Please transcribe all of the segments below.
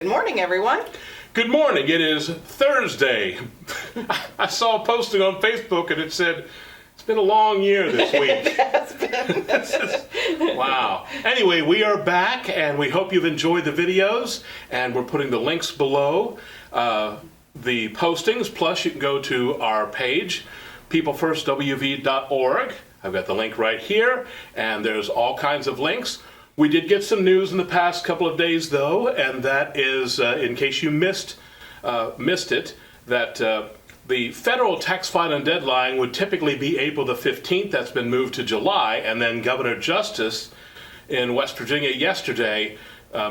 Good morning, everyone. Good morning. It is Thursday. I saw a posting on Facebook and it said, it's been a long year this week. It has been. Wow. Anyway, we are back and we hope you've enjoyed the videos, and we're putting the links below the postings. Plus, you can go to our page, peoplefirstwv.org. I've got the link right here, and there's all kinds of links. We did get some news in the past couple of days, though, and that is, in case you missed it, that the federal tax filing deadline would typically be April the 15th. That's been moved to July, and then Governor Justice in West Virginia yesterday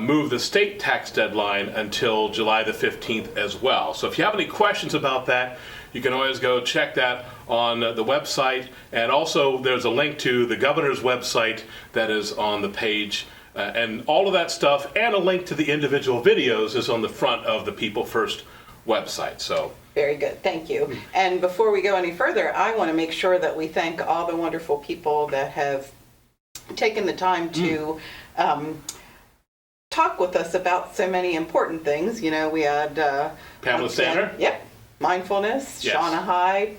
moved the state tax deadline until July the 15th as well. So if you have any questions about that, you can always go check that on the website. And also there's a link to the governor's website that is on the page. And all of that stuff and a link to the individual videos is on the front of the People First website. So Very good. Thank you. And before we go any further, I want to make sure that we thank all the wonderful people that have taken the time to talk with us about so many important things. You know, we had Pamela Sander. Yep. Mindfulness, Yes. Shauna Hyde,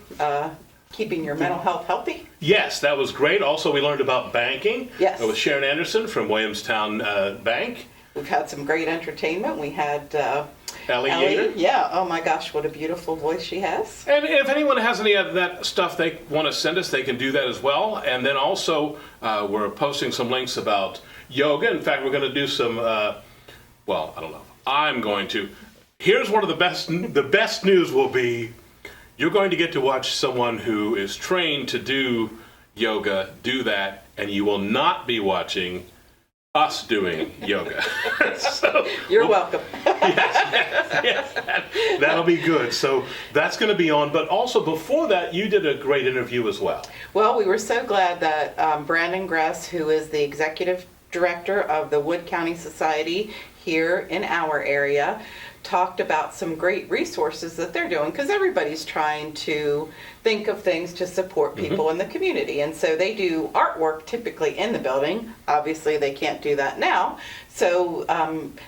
keeping your mental health healthy. Yes, that was great. Also, we learned about banking. Yes. With Sharon Anderson from Williamstown Bank. We've had some great entertainment. We had Ellie Ellie. Yater. Yeah. Oh my gosh, what a beautiful voice she has. And if anyone has any of that stuff they want to send us, they can do that as well. And then also, we're posting some links about yoga. In fact, we're going to do some, well, I don't know. I'm going to. Here's one of the best news will be, you're going to get to watch someone who is trained to do yoga do that, and you will not be watching us doing yoga. So, You're welcome. yes, that'll be good. So that's going to be on. But also before that, you did a great interview as well. Well, we were so glad that Brandon Gress, who is the executive director of the Wood County Society here in our area, talked about some great resources that they're doing, because everybody's trying to think of things to support people in the community. And so they do artwork typically in the building. Obviously, they can't do that now. So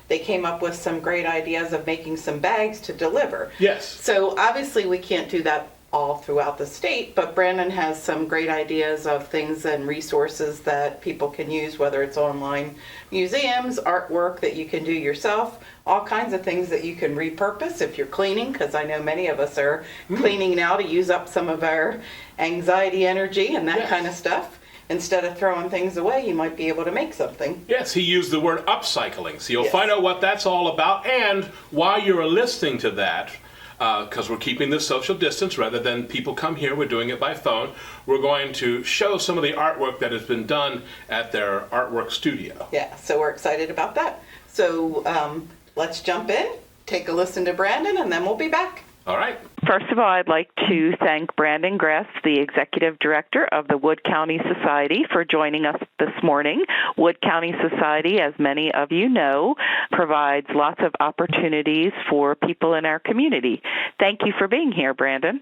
they came up with some great ideas of making some bags to deliver. Yes. So obviously, we can't do that all throughout the state, but Brandon has some great ideas of things and resources that people can use, whether it's online museums, artwork that you can do yourself, all kinds of things that you can repurpose if you're cleaning, because I know many of us are cleaning now to use up some of our anxiety energy and that kind of stuff. Instead of throwing things away, you might be able to make something. Yes, he used the word upcycling. So you'll find out what that's all about. And while you're listening to that, because we're keeping this social distance rather than people come here, we're doing it by phone. We're going to show some of the artwork that has been done at their artwork studio. Yeah, so we're excited about that. So let's jump in, take a listen to Brandon, and then we'll be back. All right. First of all, I'd like to thank Brandon Gress, the Executive Director of the Wood County Society, for joining us this morning. Wood County Society, as many of you know, provides lots of opportunities for people in our community. Thank you for being here, Brandon.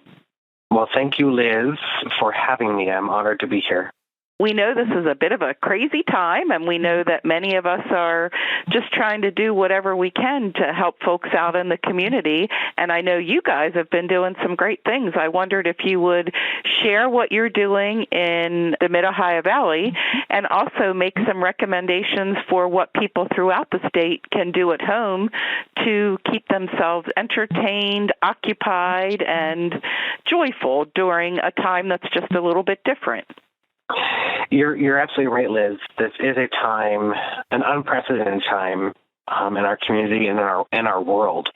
Well, thank you, Liz, for having me. I'm honored to be here. We know this is a bit of a crazy time, and we know that many of us are just trying to do whatever we can to help folks out in the community. And I know you guys have been doing some great things. I wondered if you would share what you're doing in the Mid-Ohio Valley and also make some recommendations for what people throughout the state can do at home to keep themselves entertained, occupied, and joyful during a time that's just a little bit different. You're absolutely right, Liz. This is a time, an unprecedented time in our community and in our world.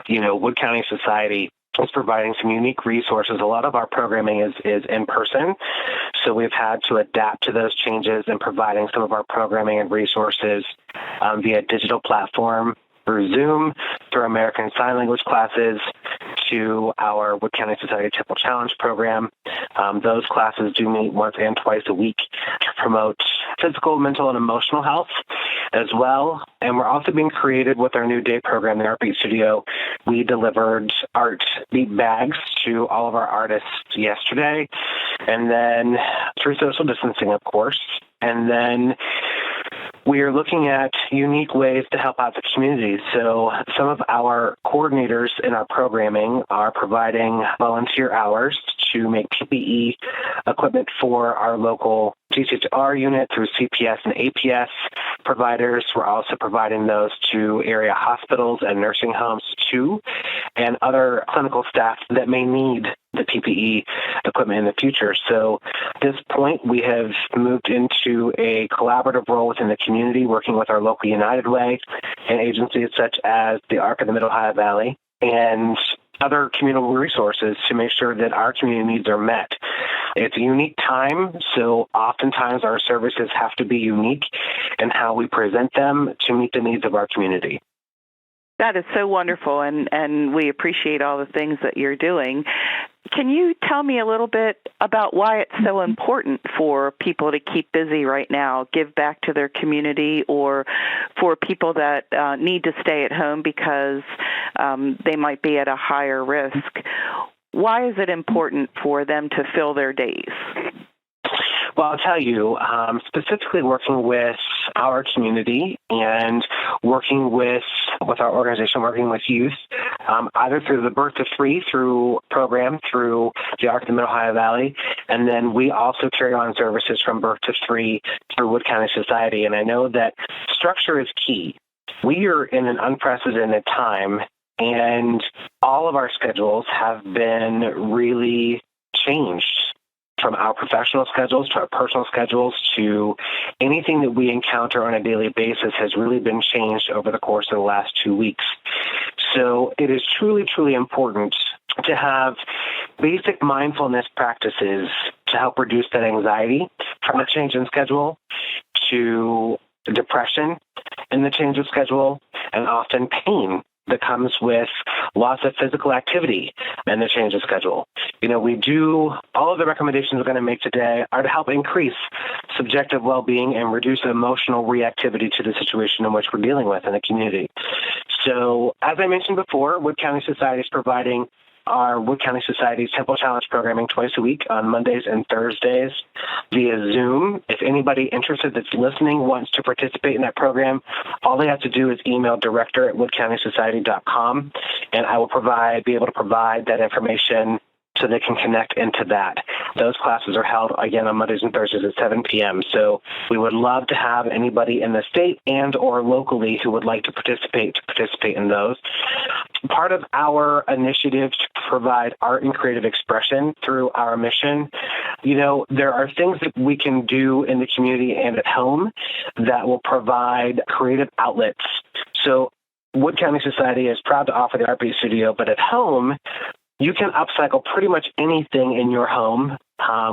You know, Wood County Society is providing some unique resources. A lot of our programming is in person, so we've had to adapt to those changes and providing some of our programming and resources via digital platform, through Zoom, through American Sign Language classes, to our Wood County Society Temple Challenge program. Those classes do meet once and twice a week to promote physical, mental, and emotional health as well. And we're also being creative with our new day program, the Art Beat Studio. We delivered art beat bags to all of our artists yesterday, and then through social distancing, of course. And then we are looking at unique ways to help out the community. So some of our coordinators in our programming are providing volunteer hours to make PPE equipment for our local GCHR unit through CPS and APS providers. We're also providing those to area hospitals and nursing homes too, and other clinical staff that may need the PPE equipment in the future. So at this point, we have moved into a collaborative role within the community, working with our local United Way and agencies such as the ARC of the Mid-Ohio Valley and other communal resources to make sure that our community needs are met. It's a unique time, so oftentimes our services have to be unique in how we present them to meet the needs of our community. That is so wonderful, and we appreciate all the things that you're doing. Can you tell me a little bit about why it's so important for people to keep busy right now, give back to their community, or for people that need to stay at home because they might be at a higher risk? Why is it important for them to fill their days? Well, I'll tell you, specifically working with our community and working with our organization, working with youth, either through the Birth to Free program through the ARC of the Mid-Ohio Valley, and then we also carry on services from Birth to Free through Wood County Society. And I know that structure is key. We are in an unprecedented time, and all of our schedules have been really changed, from our professional schedules to our personal schedules to anything that we encounter on a daily basis has really been changed over the course of the last 2 weeks. So it is truly, truly important to have basic mindfulness practices to help reduce that anxiety from a change in schedule to depression in the change of schedule and often pain that comes with loss of physical activity and the change of schedule. We do, all of the recommendations we're going to make today are to help increase subjective well-being and reduce emotional reactivity to the situation in which we're dealing with in the community. So, as I mentioned before, Wood County Society is providing our Wood County Society's Temple Challenge programming twice a week on Mondays and Thursdays via Zoom. If anybody interested that's listening wants to participate in that program, all they have to do is email director@woodcountysociety.com, and I will be able to provide that information so they can connect into that. Those classes are held, again, on Mondays and Thursdays at 7 p.m. So we would love to have anybody in the state and or locally who would like to participate in those. Part of our initiative to provide art and creative expression through our mission, there are things that we can do in the community and at home that will provide creative outlets. So Wood County Society is proud to offer the Art Beat Studio, but at home, you can upcycle pretty much anything in your home,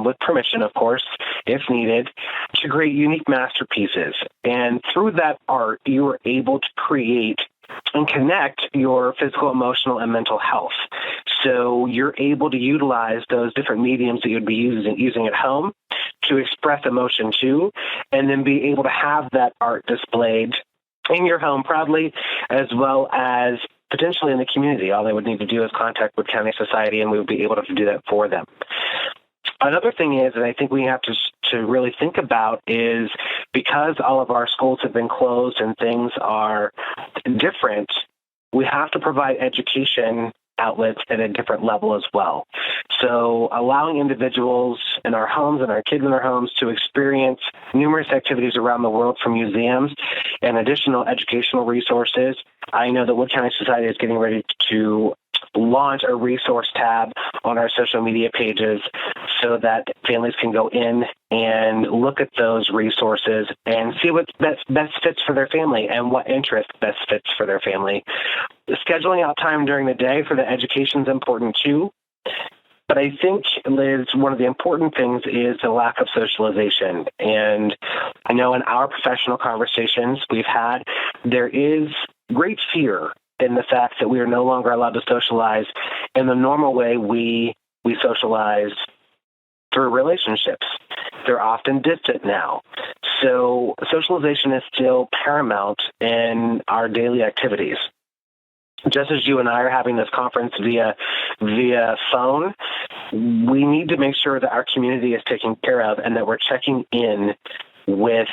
with permission, of course, if needed, to create unique masterpieces. And through that art, you are able to create and connect your physical, emotional, and mental health. So you're able to utilize those different mediums that you'd be using at home to express emotion too, and then be able to have that art displayed in your home proudly, as well as potentially in the community. All they would need to do is contact Wood County Society, and we would be able to do that for them. Another thing is, and I think we have to really think about, is because all of our schools have been closed and things are different, we have to provide education outlets at a different level as well. So allowing individuals in our homes and our kids in our homes to experience numerous activities around the world from museums and additional educational resources. I know that Wood County Society is getting ready to launch a resource tab on our social media pages so that families can go in and look at those resources and see what best fits for their family and what interest best fits for their family. Scheduling out time during the day for the education is important too. But I think, Liz, one of the important things is the lack of socialization. And I know in our professional conversations we've had, there is great fear in the fact that we are no longer allowed to socialize in the normal way we socialize through relationships. They're often distant now. So socialization is still paramount in our daily activities. Just as you and I are having this conference via phone, we need to make sure that our community is taken care of and that we're checking in with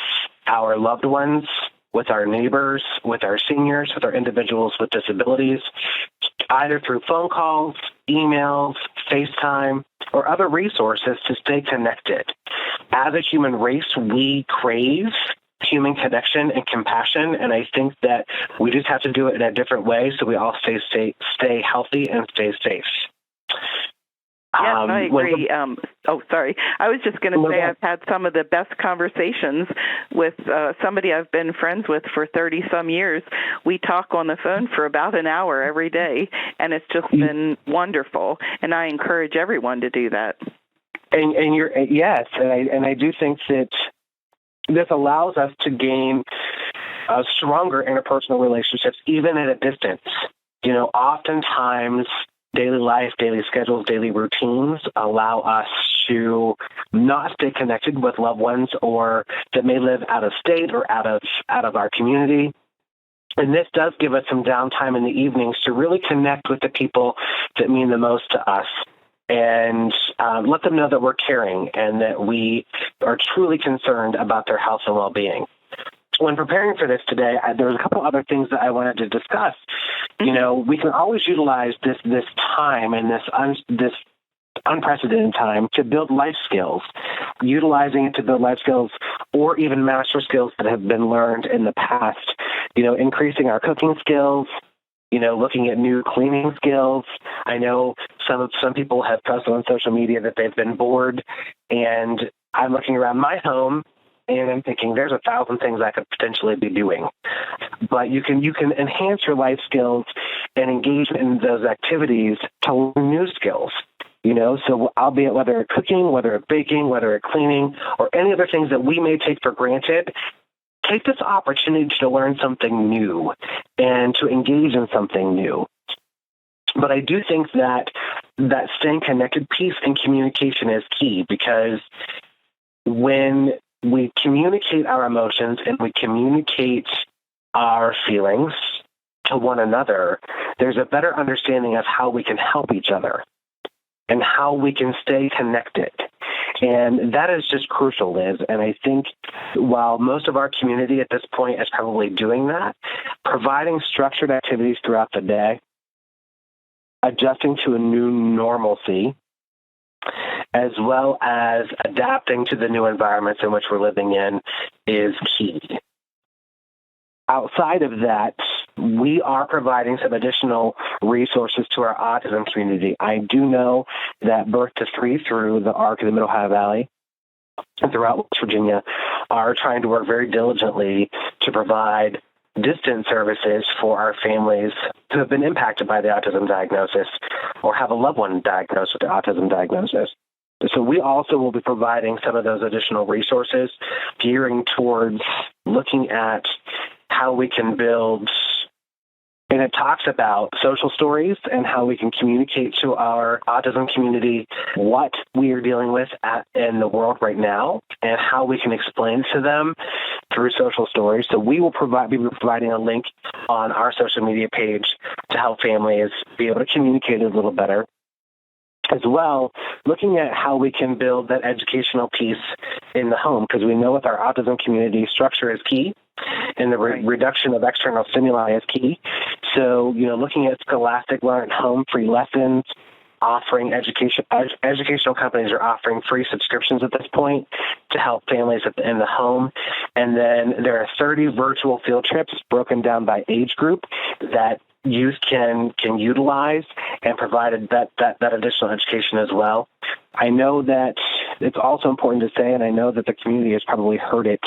our loved ones with our neighbors, with our seniors, with our individuals with disabilities, either through phone calls, emails, FaceTime, or other resources to stay connected. As a human race, we crave human connection and compassion, and I think that we just have to do it in a different way so we all stay healthy and stay safe. Yes, I agree. Sorry. I was just going to say I've had some of the best conversations with somebody I've been friends with for 30-some years. We talk on the phone for about an hour every day, and it's just been wonderful, and I encourage everyone to do that. And you're yes, and I do think that this allows us to gain stronger interpersonal relationships, even at a distance. Oftentimes daily life, daily schedules, daily routines allow us to not stay connected with loved ones or that may live out of state or out of our community. And this does give us some downtime in the evenings to really connect with the people that mean the most to us and let them know that we're caring and that we are truly concerned about their health and well-being. When preparing for this today, there was a couple other things that I wanted to discuss. We can always utilize this time and this unprecedented time to build life skills, utilizing it to build life skills or even master skills that have been learned in the past, increasing our cooking skills, looking at new cleaning skills. I know some people have posted on social media that they've been bored, and I'm looking around my home and I'm thinking there's 1,000 things I could potentially be doing. But you can enhance your life skills and engage in those activities to learn new skills. So albeit whether it's cooking, whether it's baking, whether it's cleaning, or any other things that we may take for granted, take this opportunity to learn something new and to engage in something new. But I do think that staying connected piece and communication is key, because when we communicate our emotions and we communicate our feelings to one another, there's a better understanding of how we can help each other and how we can stay connected. And that is just crucial, Liz. And I think while most of our community at this point is probably doing that, providing structured activities throughout the day, adjusting to a new normalcy, as well as adapting to the new environments in which we're living in is key. Outside of that, we are providing some additional resources to our autism community. I do know that Birth to Three through the ARC of the Mid-Ohio Valley and throughout West Virginia are trying to work very diligently to provide distance services for our families who have been impacted by the autism diagnosis or have a loved one diagnosed with the autism diagnosis. So we also will be providing some of those additional resources gearing towards looking at how we can build, and it talks about social stories and how we can communicate to our autism community what we are dealing with in the world right now and how we can explain to them through social stories. So we will be providing a link on our social media page to help families be able to communicate a little better. As well, looking at how we can build that educational piece in the home, because we know with our autism community, structure is key, and the reduction of external stimuli is key. So, looking at scholastic learn at home free lessons, offering educational companies are offering free subscriptions at this point to help families in the home. And then there are 30 virtual field trips broken down by age group that youth can utilize and provided that additional education as well. I know that it's also important to say, and I know that the community has probably heard it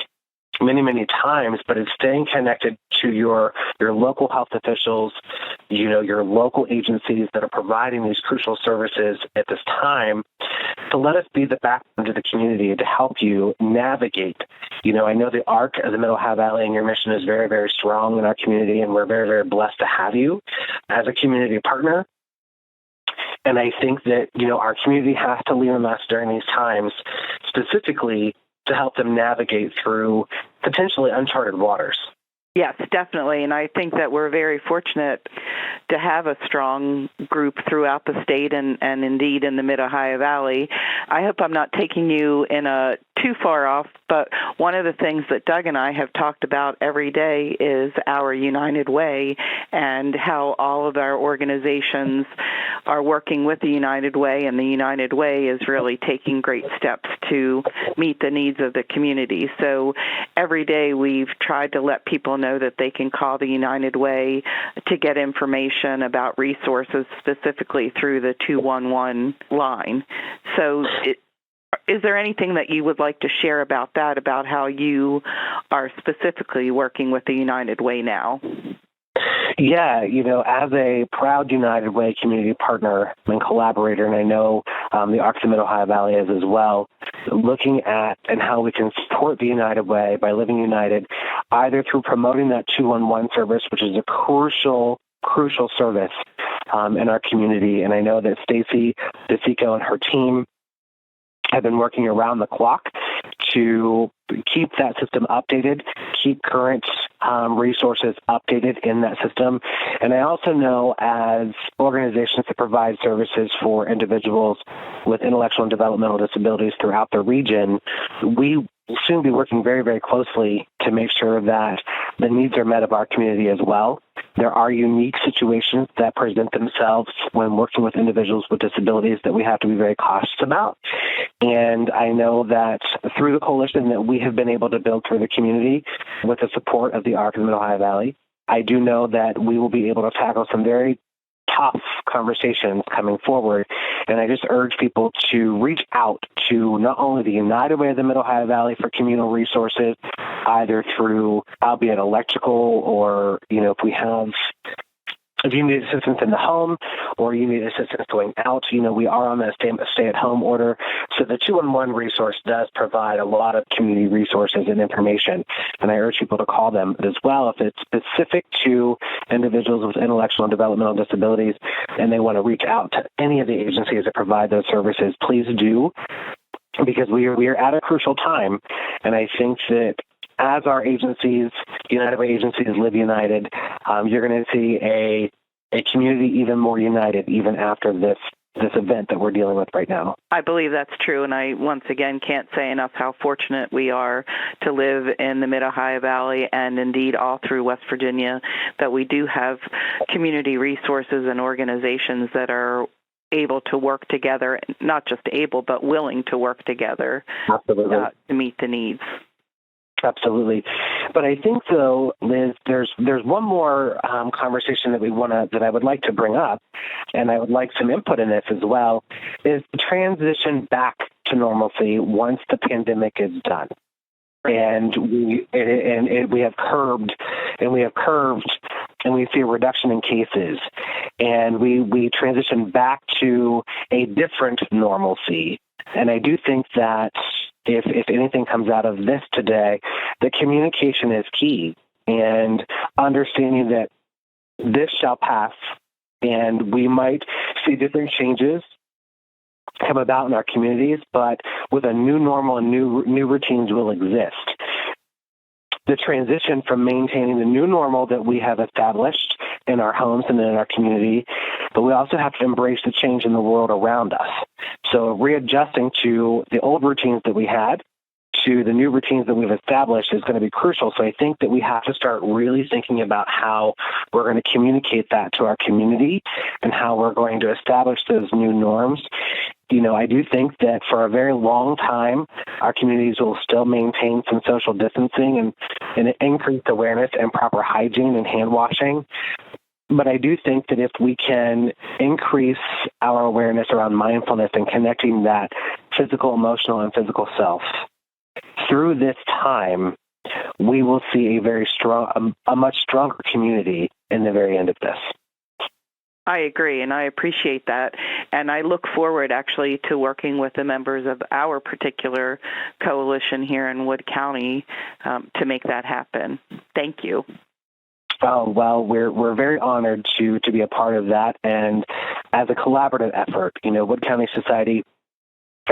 many, many times, but it's staying connected to your local health officials, your local agencies that are providing these crucial services at this time, to let us be the backbone to the community to help you navigate. I know the ARC of the Mid-Ohio Valley and your mission is very, very strong in our community, and we're very, very blessed to have you as a community partner. And I think that, our community has to lean on us during these times, specifically to help them navigate through potentially uncharted waters. Yes, definitely. And I think that we're very fortunate to have a strong group throughout the state and indeed in the Mid-Ohio Valley. I hope I'm not taking you in a too far off, but one of the things that Doug and I have talked about every day is our United Way and how all of our organizations are working with the United Way, and the United Way is really taking great steps to meet the needs of the community. So every day we've tried to let people know that they can call the United Way to get information about resources, specifically through the 211 line. So is there anything that you would like to share about that, about how you are specifically working with the United Way now? Yeah, as a proud United Way community partner and collaborator, and I know the Arcs of Mid-Ohio Valley is as well, looking at and how we can support the United Way by living united, either through promoting that 211 service, which is a crucial service in our community. And I know that Stacy DeSico and her team have been working around the clock to keep that system updated, keep current resources updated in that system. And I also know, as organizations that provide services for individuals with intellectual and developmental disabilities throughout the region, we will soon be working very, very closely to make sure that the needs are met of our community as well. There are unique situations that present themselves when working with individuals with disabilities that we have to be very cautious about. And I know that through the coalition that we have been able to build through the community with the support of the Arc of the Mid-Ohio Valley, I do know that we will be able to tackle some very tough conversations coming forward. And I just urge people to reach out to not only the United Way of the Mid-Ohio Valley for communal resources, either through, albeit electrical, or, if you need assistance in the home or you need assistance going out, we are on that stay-at-home order. So the 211 resource does provide a lot of community resources and information, and I urge people to call them as well. If it's specific to individuals with intellectual and developmental disabilities and they want to reach out to any of the agencies that provide those services, please do, because we are at a crucial time, and I think that as our agencies, United Way agencies, live united, you're going to see a community even more united even after this event that we're dealing with right now. I believe that's true, and I once again can't say enough how fortunate we are to live in the Mid-Ohio Valley and indeed all through West Virginia, that we do have community resources and organizations that are able to work together, not just able, but willing to work together to meet the needs. Absolutely. But I think, though, Liz, there's one more conversation that I would like to bring up, and I would like some input in this as well, is the transition back to normalcy once the pandemic is done. And we have curved, and we see a reduction in cases, and we transition back to a different normalcy. And I do think that if anything comes out of this today, the communication is key, and understanding that this shall pass, and we might see different changes come about in our communities, but with a new normal and new routines will exist. The transition from maintaining the new normal that we have established in our homes and in our community, but we also have to embrace the change in the world around us. So readjusting to the old routines that we had to the new routines that we've established is going to be crucial. So I think that we have to start really thinking about how we're going to communicate that to our community and how we're going to establish those new norms. I do think that for a very long time, our communities will still maintain some social distancing and increased awareness and proper hygiene and hand washing. But I do think that if we can increase our awareness around mindfulness and connecting that physical, emotional, and physical self through this time, we will see a much stronger community in the very end of this. I agree, and I appreciate that. And I look forward, actually, to working with the members of our particular coalition here in Wood County to make that happen. Thank you. Oh, well, we're very honored to be a part of that. And as a collaborative effort, Wood County Society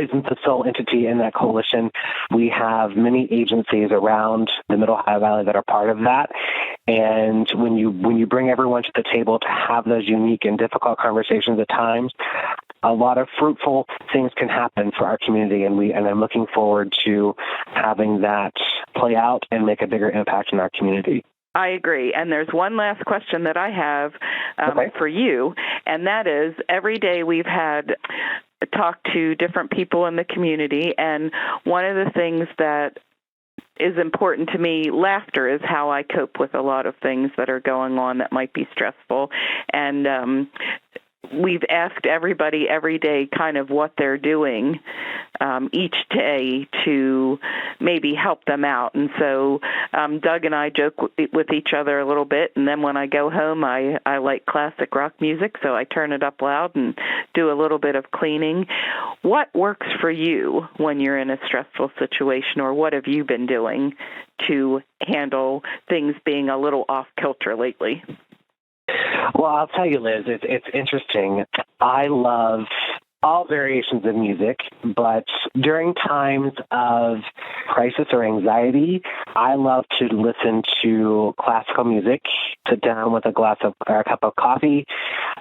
isn't the sole entity in that coalition. We have many agencies around the Mid-Ohio Valley that are part of that. And when you bring everyone to the table to have those unique and difficult conversations at times, a lot of fruitful things can happen for our community, and I'm looking forward to having that play out and make a bigger impact in our community. I agree. And there's one last question that I have for you, and that is, every day we've had talked to different people in the community, and one of the things that is important to me, laughter is how I cope with a lot of things that are going on that might be stressful. And we've asked everybody every day kind of what they're doing each day to maybe help them out. And so Doug and I joke with each other a little bit, and then when I go home, I like classic rock music, so I turn it up loud and do a little bit of cleaning. What works for you when you're in a stressful situation, or what have you been doing to handle things being a little off-kilter lately? Well, I'll tell you, Liz, it's interesting. I love all variations of music, but during times of crisis or anxiety, I love to listen to classical music, sit down with a cup of coffee,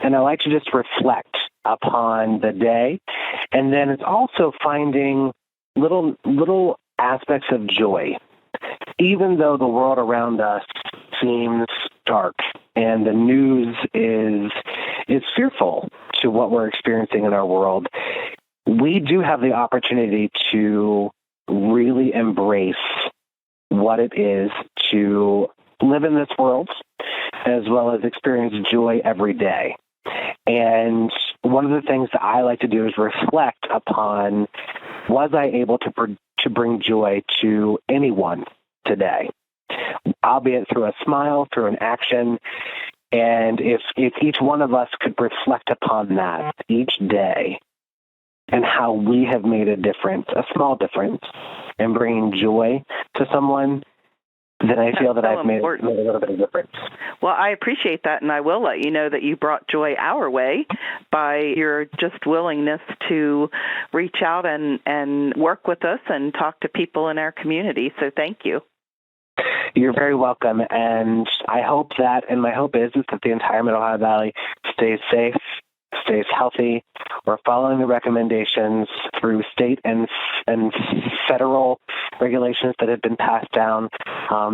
and I like to just reflect upon the day. And then it's also finding little aspects of joy. Even though the world around us seems dark and the news is fearful to what we're experiencing in our world, we do have the opportunity to really embrace what it is to live in this world, as well as experience joy every day. And one of the things that I like to do is reflect upon, was I able to bring joy to anyone today, albeit through a smile, through an action. And if each one of us could reflect upon that each day and how we have made a difference, a small difference, in bringing joy to someone, then I feel that I've made a little bit of difference. Well, I appreciate that, and I will let you know that you brought joy our way by your just willingness to reach out and work with us and talk to people in our community. So thank you. You're very welcome, and I hope that, and my hope is that the entire Mid-Ohio Valley stays safe, stays healthy. We're following the recommendations through state and federal regulations that have been passed down.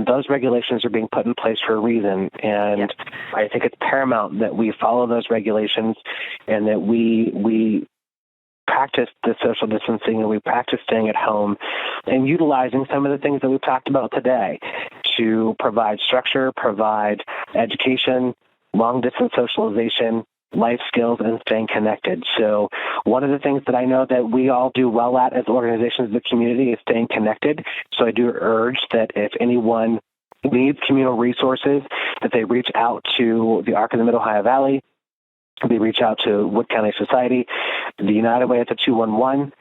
Those regulations are being put in place for a reason, and I think it's paramount that we follow those regulations and that we practice the social distancing and we practice staying at home and utilizing some of the things that we've talked about today to provide structure, provide education, long-distance socialization, life skills, and staying connected. So one of the things that I know that we all do well at as organizations of the community is staying connected. So I do urge that if anyone needs communal resources, that they reach out to the ARC of the Mid-Ohio Valley. They reach out to Wood County Society, the United Way at the 211,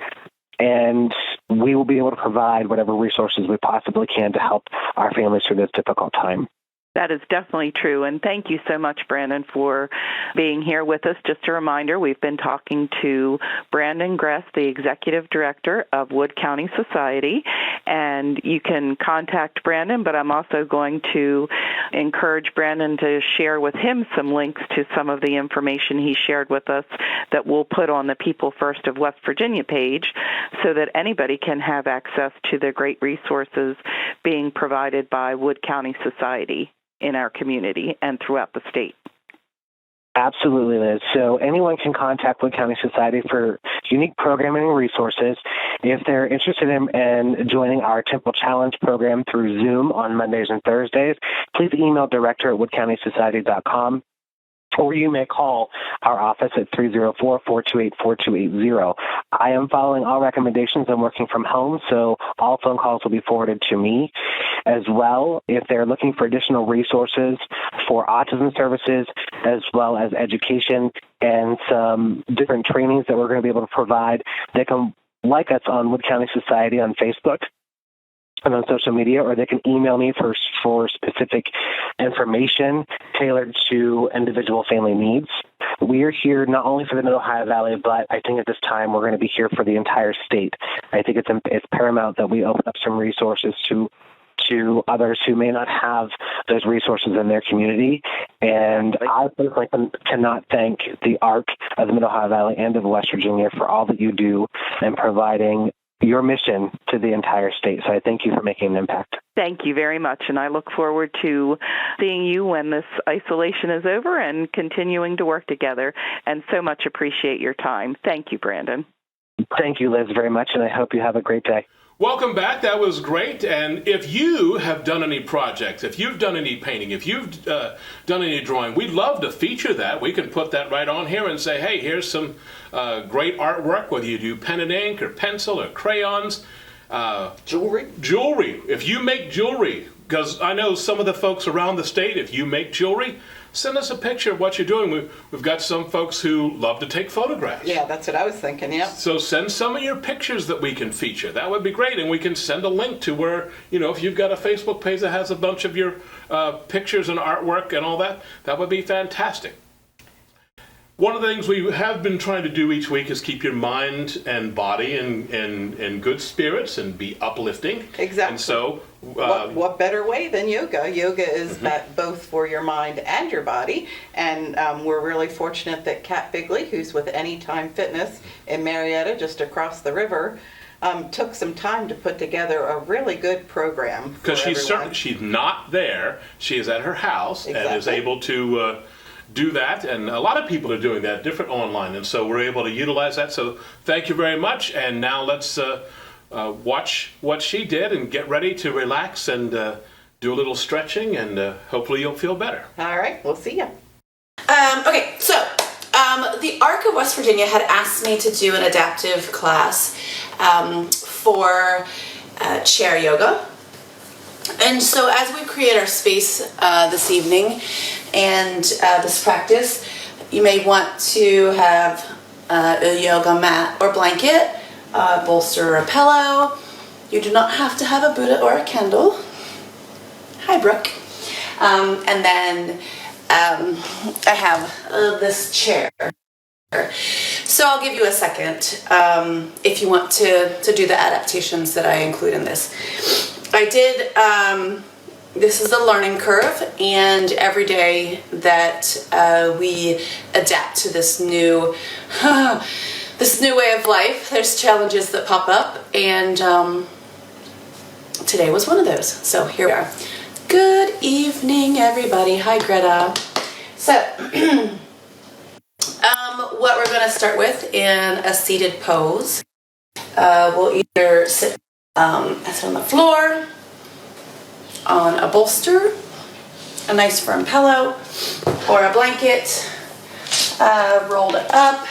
and we will be able to provide whatever resources we possibly can to help our families through this difficult time. That is definitely true. And thank you so much, Brandon, for being here with us. Just a reminder, we've been talking to Brandon Gress, the Executive Director of Wood County Society. And you can contact Brandon, but I'm also going to encourage Brandon to share with him some links to some of the information he shared with us that we'll put on the People First of West Virginia page so that anybody can have access to the great resources being provided by Wood County Society in our community and throughout the state. Absolutely, Liz. So anyone can contact Wood County Society for unique programming and resources. If they're interested in joining our Temple Challenge program through Zoom on Mondays and Thursdays, please email director@woodcountysociety.com. Or you may call our office at 304-428-4280. I am following all recommendations. I'm working from home, so all phone calls will be forwarded to me. As well, if they're looking for additional resources for autism services, as well as education and some different trainings that we're going to be able to provide, they can like us on Wood County Society on Facebook and on social media, or they can email me for specific information tailored to individual family needs. We are here not only for the Mid-Ohio Valley, but I think at this time we're going to be here for the entire state. I think it's paramount that we open up some resources to others who may not have those resources in their community. And I personally cannot thank the ARC of the Middle Ohio Valley and of West Virginia for all that you do in providing your mission to the entire state. So I thank you for making an impact. Thank you very much, and I look forward to seeing you when this isolation is over and continuing to work together, and so much appreciate your time. Thank you, Brandon. Thank you, Liz, very much, and I hope you have a great day. Welcome back. That was great. And if you have done any projects, if you've done any painting, if you've done any drawing, we'd love to feature that. We can put that right on here and say, hey, here's some great artwork, whether you do pen and ink or pencil or crayons. Jewelry. If you make jewelry, because I know some of the folks around the state, if you make jewelry, send us a picture of what you're doing. We've got some folks who love to take photographs. Yeah, that's what I was thinking, yeah. So send some of your pictures that we can feature. That would be great. And we can send a link to where, if you've got a Facebook page that has a bunch of your pictures and artwork and all that, that would be fantastic. One of the things we have been trying to do each week is keep your mind and body in good spirits and be uplifting. Exactly. And so, what better way than yoga? Yoga is both for your mind and your body. And we're really fortunate that Kat Bigley, who's with Anytime Fitness in Marietta, just across the river, took some time to put together a really good program. Because she's not there. She is at her house and is able to do that, and a lot of people are doing that, different online, and so we're able to utilize that. So thank you very much, and now let's watch what she did and get ready to relax and do a little stretching, and hopefully you'll feel better. All right, we'll see you. Okay, so the ARC of West Virginia had asked me to do an adaptive class for chair yoga. And so as we create our space this evening and this practice, you may want to have a yoga mat or blanket, a bolster or a pillow. You do not have to have a Buddha or a candle. Hi, Brooke. And then I have this chair. So I'll give you a second if you want to do the adaptations that I include in this. I did, this is a learning curve, and every day that we adapt to this new way of life, there's challenges that pop up, and today was one of those. So here we are. Good evening, everybody. Hi, Greta. So, what we're going to start with in a seated pose, we'll either sit on the floor, on a bolster, a nice firm pillow, or a blanket, rolled up,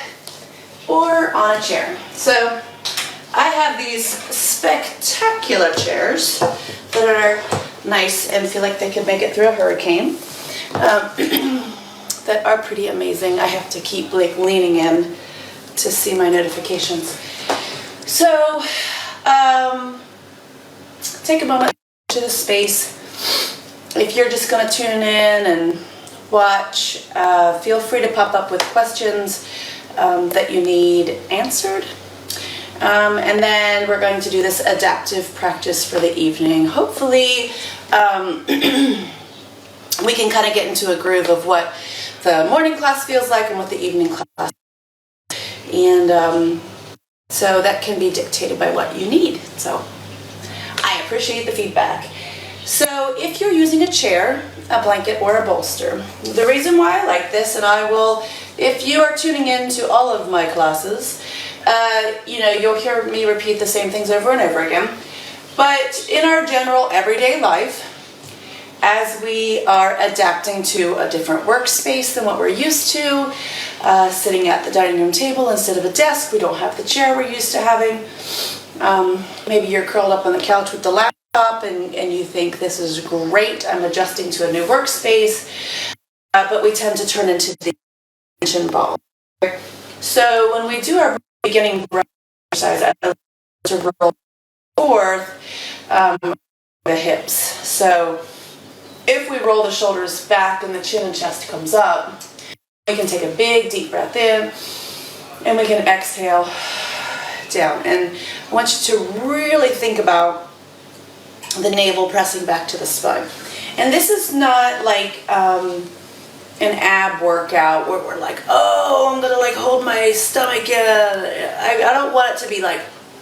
or on a chair. So I have these spectacular chairs that are nice and feel like they could make it through a hurricane. That are pretty amazing. I have to keep leaning in to see my notifications. So take a moment to the space. If you're just going to tune in and watch, feel free to pop up with questions that you need answered. And then we're going to do this adaptive practice for the evening. Hopefully we can kind of get into a groove of what the morning class feels like and what the evening class is. And so that can be dictated by what you need. So I appreciate the feedback. So if you're using a chair, a blanket, or a bolster, the reason why I like this, and I will, if you are tuning in to all of my classes, you'll hear me repeat the same things over and over again. But in our general everyday life, as we are adapting to a different workspace than what we're used to, sitting at the dining room table instead of a desk, we don't have the chair we're used to having. Maybe you're curled up on the couch with the laptop and you think this is great, I'm adjusting to a new workspace, but we tend to turn into the attention ball. So when we do our beginning breath exercise, I like to roll forth the hips. So if we roll the shoulders back and the chin and chest comes up, we can take a big deep breath in and we can exhale down. And I want you to really think about the navel pressing back to the spine. And this is not like an ab workout where we're like, oh, I'm gonna like hold my stomach in. I don't want it to be like,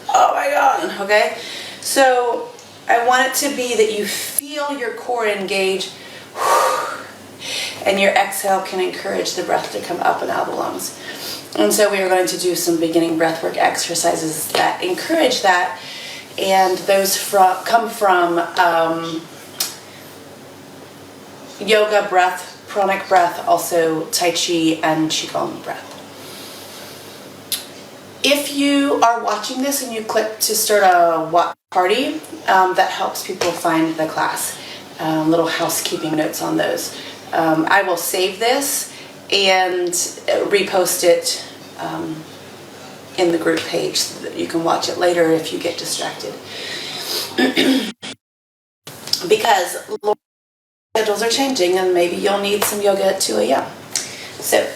oh my God, okay? So I want it to be that you feel your core engage, and your exhale can encourage the breath to come up and out of the lungs. And so we are going to do some beginning breathwork exercises that encourage that, and those come from yoga breath, pranic breath, also Tai Chi and Qigong breath. If you are watching this and you click to start a watch party, that helps people find the class. Little housekeeping notes on those. I will save this and repost it in the group page so that you can watch it later if you get distracted. Because schedules are changing and maybe you'll need some yoga at 2 a.m. So,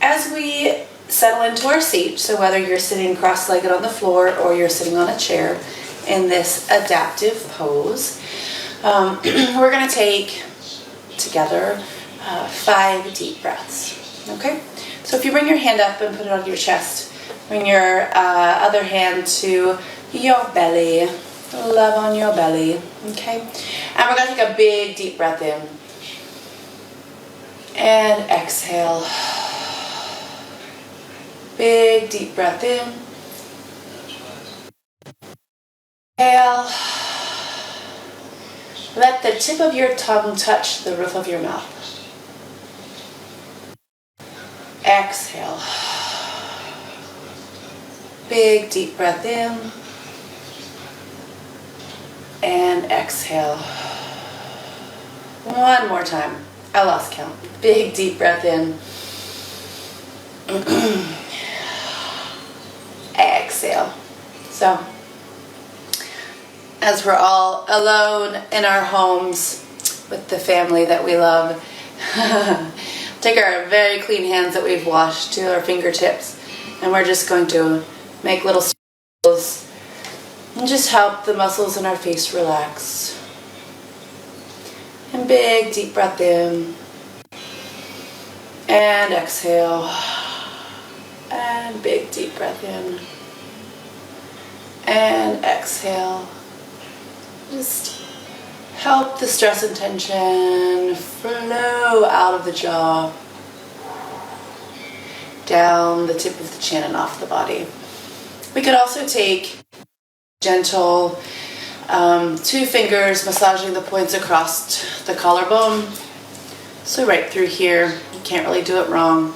as we settle into our seat, so whether you're sitting cross-legged on the floor or you're sitting on a chair in this adaptive pose, we're going to take together 5 deep breaths. Okay? So if you bring your hand up and put it on your chest, bring your other hand to your belly, love on your belly. Okay? And we're going to take a big deep breath in and exhale. Big deep breath in. Exhale. Let the tip of your tongue touch the roof of your mouth. Exhale. Big deep breath in. And exhale. One more time. I lost count. Big deep breath in. Exhale. So, as we're all alone in our homes with the family that we love, take our very clean hands that we've washed to our fingertips, and we're just going to make little circles and just help the muscles in our face relax. And big deep breath in and exhale. And big deep breath in and exhale. Just help the stress and tension flow out of the jaw, down the tip of the chin and off the body. We could also take gentle 2 fingers massaging the points across the collarbone. So right through here, you can't really do it wrong.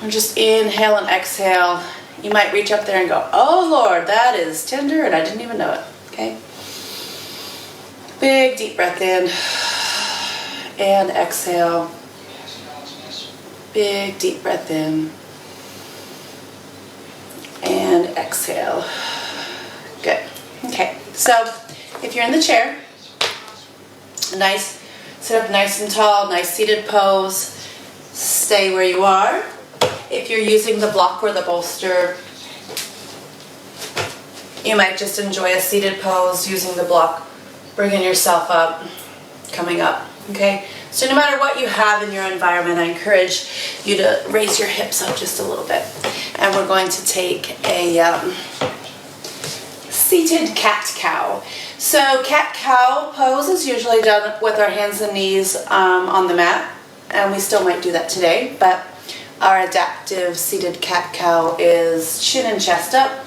And just inhale and exhale. You might reach up there and go, oh Lord, that is tender and I didn't even know it. Okay? Big deep breath in and exhale. Big deep breath in and exhale. Good. Okay, so if you're in the chair, sit up nice and tall, nice seated pose. Stay where you are. If you're using the block or the bolster, you might just enjoy a seated pose using the block, bringing yourself up, coming up, okay? So no matter what you have in your environment, I encourage you to raise your hips up just a little bit. And we're going to take a seated cat-cow. So cat-cow pose is usually done with our hands and knees on the mat, and we still might do that today, but our adaptive seated cat-cow is chin and chest up.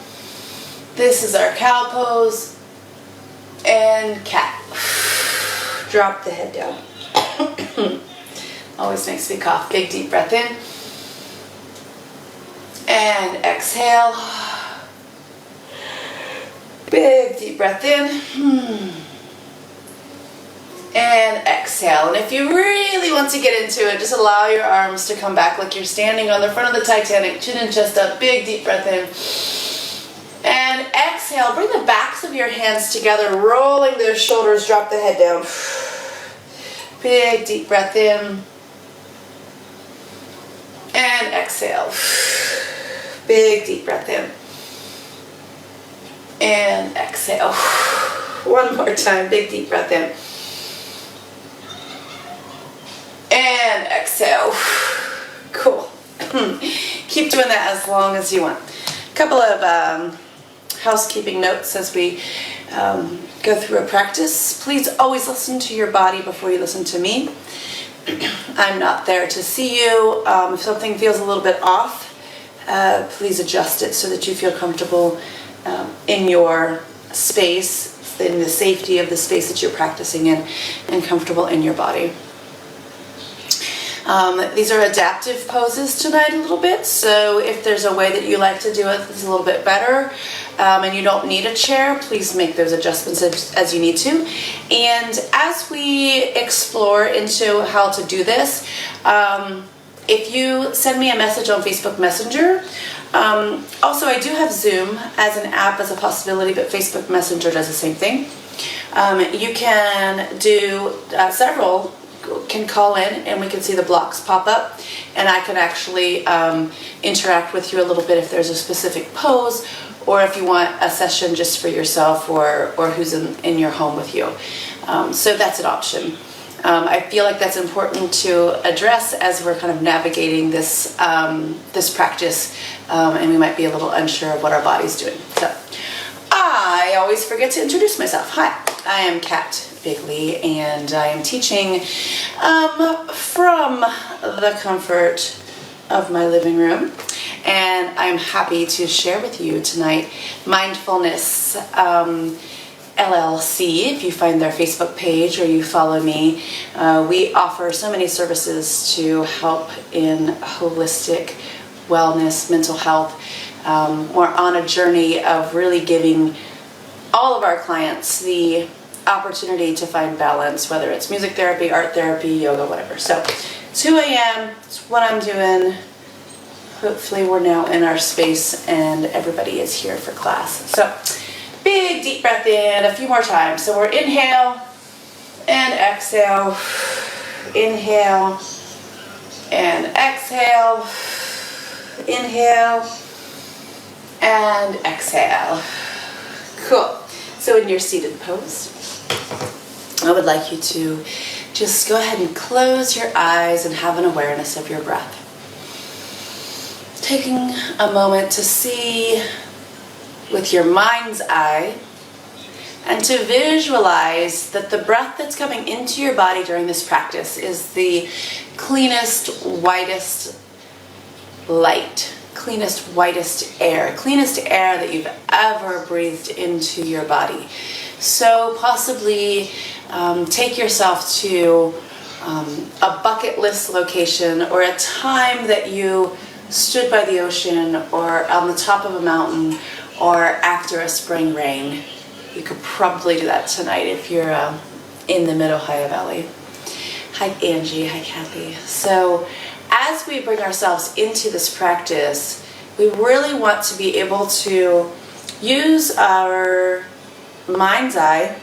This is our cow pose, and cat. Drop the head down. Always makes me cough. Big deep breath in. And exhale. Big deep breath in. And exhale. And if you really want to get into it, just allow your arms to come back like you're standing on the front of the Titanic. Chin and chest up. Big deep breath in. And exhale. Bring the backs of your hands together, rolling those shoulders. Drop the head down. Big deep breath in. And exhale. Big deep breath in. And exhale. One more time. Big deep breath in. exhale. Cool. Keep doing that as long as you want. A couple of housekeeping notes as we go through a practice. Please always listen to your body before you listen to me. I'm not there to see you. If something feels a little bit off, please adjust it so that you feel comfortable in your space, in the safety of the space that you're practicing in, and comfortable in your body. These are adaptive poses tonight a little bit, so if there's a way that you like to do it that's a little bit better, and you don't need a chair, please make those adjustments as you need to. And as we explore into how to do this, if you send me a message on Facebook Messenger, also I do have Zoom as an app as a possibility, but Facebook Messenger does the same thing. You can do several can call in and we can see the blocks pop up, and I can actually interact with you a little bit if there's a specific pose, or if you want a session just for yourself or who's in your home with you. So that's an option. I feel like that's important to address as we're kind of navigating this this practice, and we might be a little unsure of what our body's doing. So I always forget to introduce myself. Hi, I am Kat Bigley, and I am teaching from the comfort of my living room, and I'm happy to share with you tonight Mindfulness LLC. If you find their Facebook page or you follow me, we offer so many services to help in holistic wellness, mental health. We're on a journey of really giving all of our clients the opportunity to find balance, whether it's music therapy, art therapy, yoga, whatever. So it's who I am, it's what I'm doing. Hopefully we're now in our space and everybody is here for class. So big deep breath in a few more times. So we're inhale and exhale, inhale and exhale, inhale and exhale. Cool. So in your seated pose, I would like you to just go ahead and close your eyes and have an awareness of your breath. Taking a moment to see with your mind's eye and to visualize that the breath that's coming into your body during this practice is the cleanest, whitest light, cleanest, whitest air, cleanest air that you've ever breathed into your body. So possibly take yourself to a bucket list location or a time that you stood by the ocean or on the top of a mountain or after a spring rain. You could probably do that tonight if you're in the Mid-Ohio Valley. Hi Angie, hi Kathy. So as we bring ourselves into this practice, we really want to be able to use our mind's eye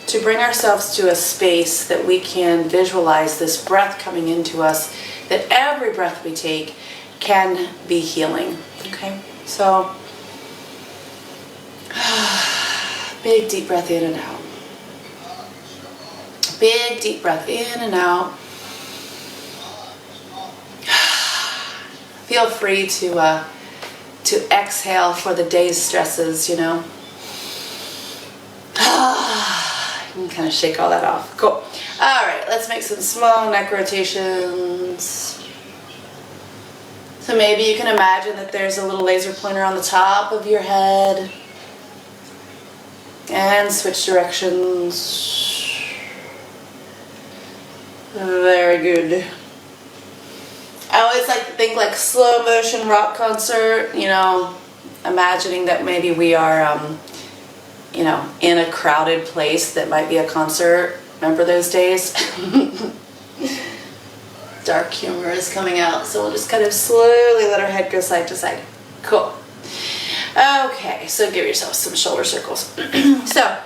to bring ourselves to a space that we can visualize this breath coming into us, that every breath we take can be healing. Okay, so big deep breath in and out. Big deep breath in and out. Feel free to exhale for the day's stresses, you know. You can kind of shake all that off. Cool. All right, let's make some small neck rotations. So maybe you can imagine that there's a little laser pointer on the top of your head. And switch directions. Very good. I always like to think like slow motion rock concert, you know, imagining that maybe we are, you know, in a crowded place that might be a concert. Remember those days? Dark humor is coming out, so we'll just kind of slowly let our head go side to side. Cool. Okay, so give yourself some shoulder circles. So,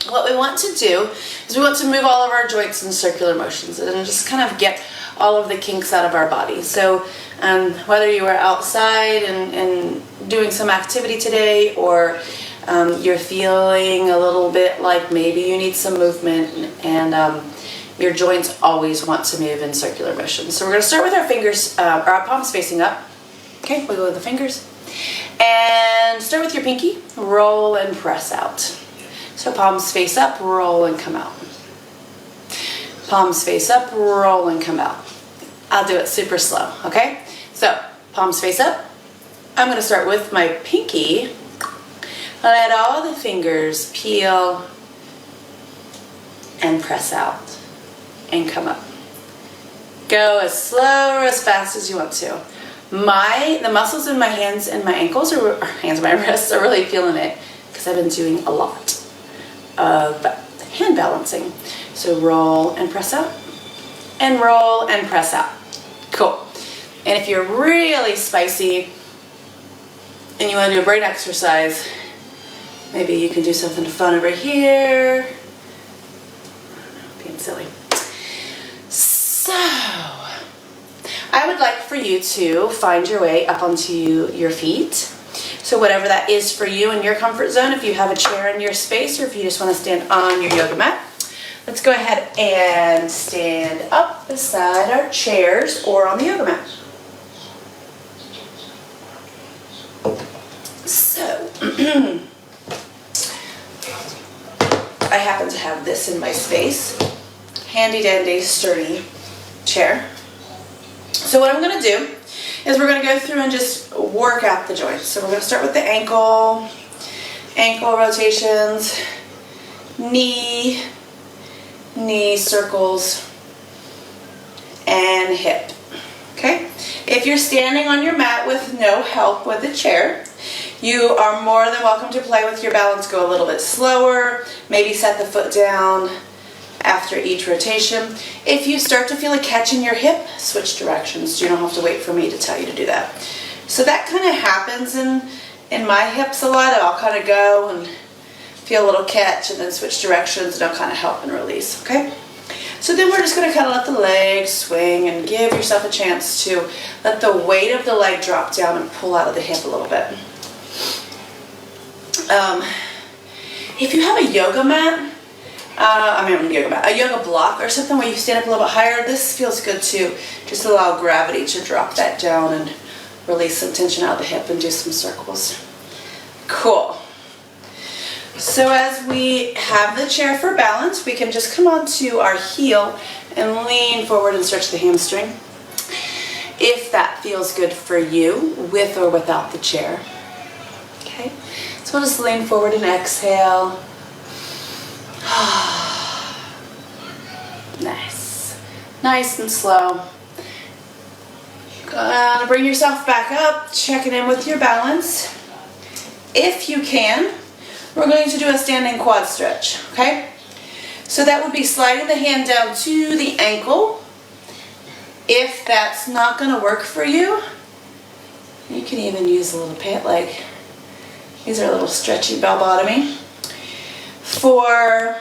what we want to do is we want to move all of our joints in circular motions and just kind of get all of the kinks out of our body. So whether you are outside and doing some activity today, or you're feeling a little bit like maybe you need some movement, and your joints always want to move in circular motion. So we're going to start with our fingers, our palms facing up. Okay, wiggle with the fingers. And start with your pinky, roll and press out. So palms face up, roll and come out. Palms face up, roll and come out. I'll do it super slow, okay? So palms face up. I'm going to start with my pinky. Let all the fingers peel and press out and come up. Go as slow or as fast as you want to. The muscles in my hands and my ankles, or hands and my wrists, are really feeling it because I've been doing a lot of hand balancing. So roll and press out, and roll and press out. Cool. And if you're really spicy and you want to do a brain exercise, maybe you can do something fun over here. Being silly. So, I would like for you to find your way up onto your feet. So whatever that is for you in your comfort zone, if you have a chair in your space or if you just want to stand on your yoga mat, let's go ahead and stand up beside our chairs or on the yoga mat. So, I happen to have this in my space. Handy dandy sturdy chair. So what I'm going to do is we're going to go through and just work out the joints. So we're going to start with the ankle rotations, knee circles, and hip. Okay? If you're standing on your mat with no help with the chair, you are more than welcome to play with your balance. Go a little bit slower, maybe set the foot down after each rotation. If you start to feel a catch in your hip, switch directions. You don't have to wait for me to tell you to do that. So that kind of happens in my hips a lot. I'll kind of go and feel a little catch and then switch directions, and I'll kind of help and release, okay? So then we're just going to kind of let the legs swing and give yourself a chance to let the weight of the leg drop down and pull out of the hip a little bit. If you have a yoga mat, a yoga block or something where you stand up a little bit higher, this feels good too. Just allow gravity to drop that down and release some tension out of the hip and do some circles. Cool. So as we have the chair for balance, we can just come onto our heel and lean forward and stretch the hamstring. If that feels good for you, with or without the chair. Okay, so we'll just lean forward and exhale. Nice and slow. Gonna bring yourself back up, checking in with your balance. If you can, we're going to do a standing quad stretch, okay? So that would be sliding the hand down to the ankle. If that's not gonna work for you, you can even use a little pant leg. These are a little stretchy bell bottoming. For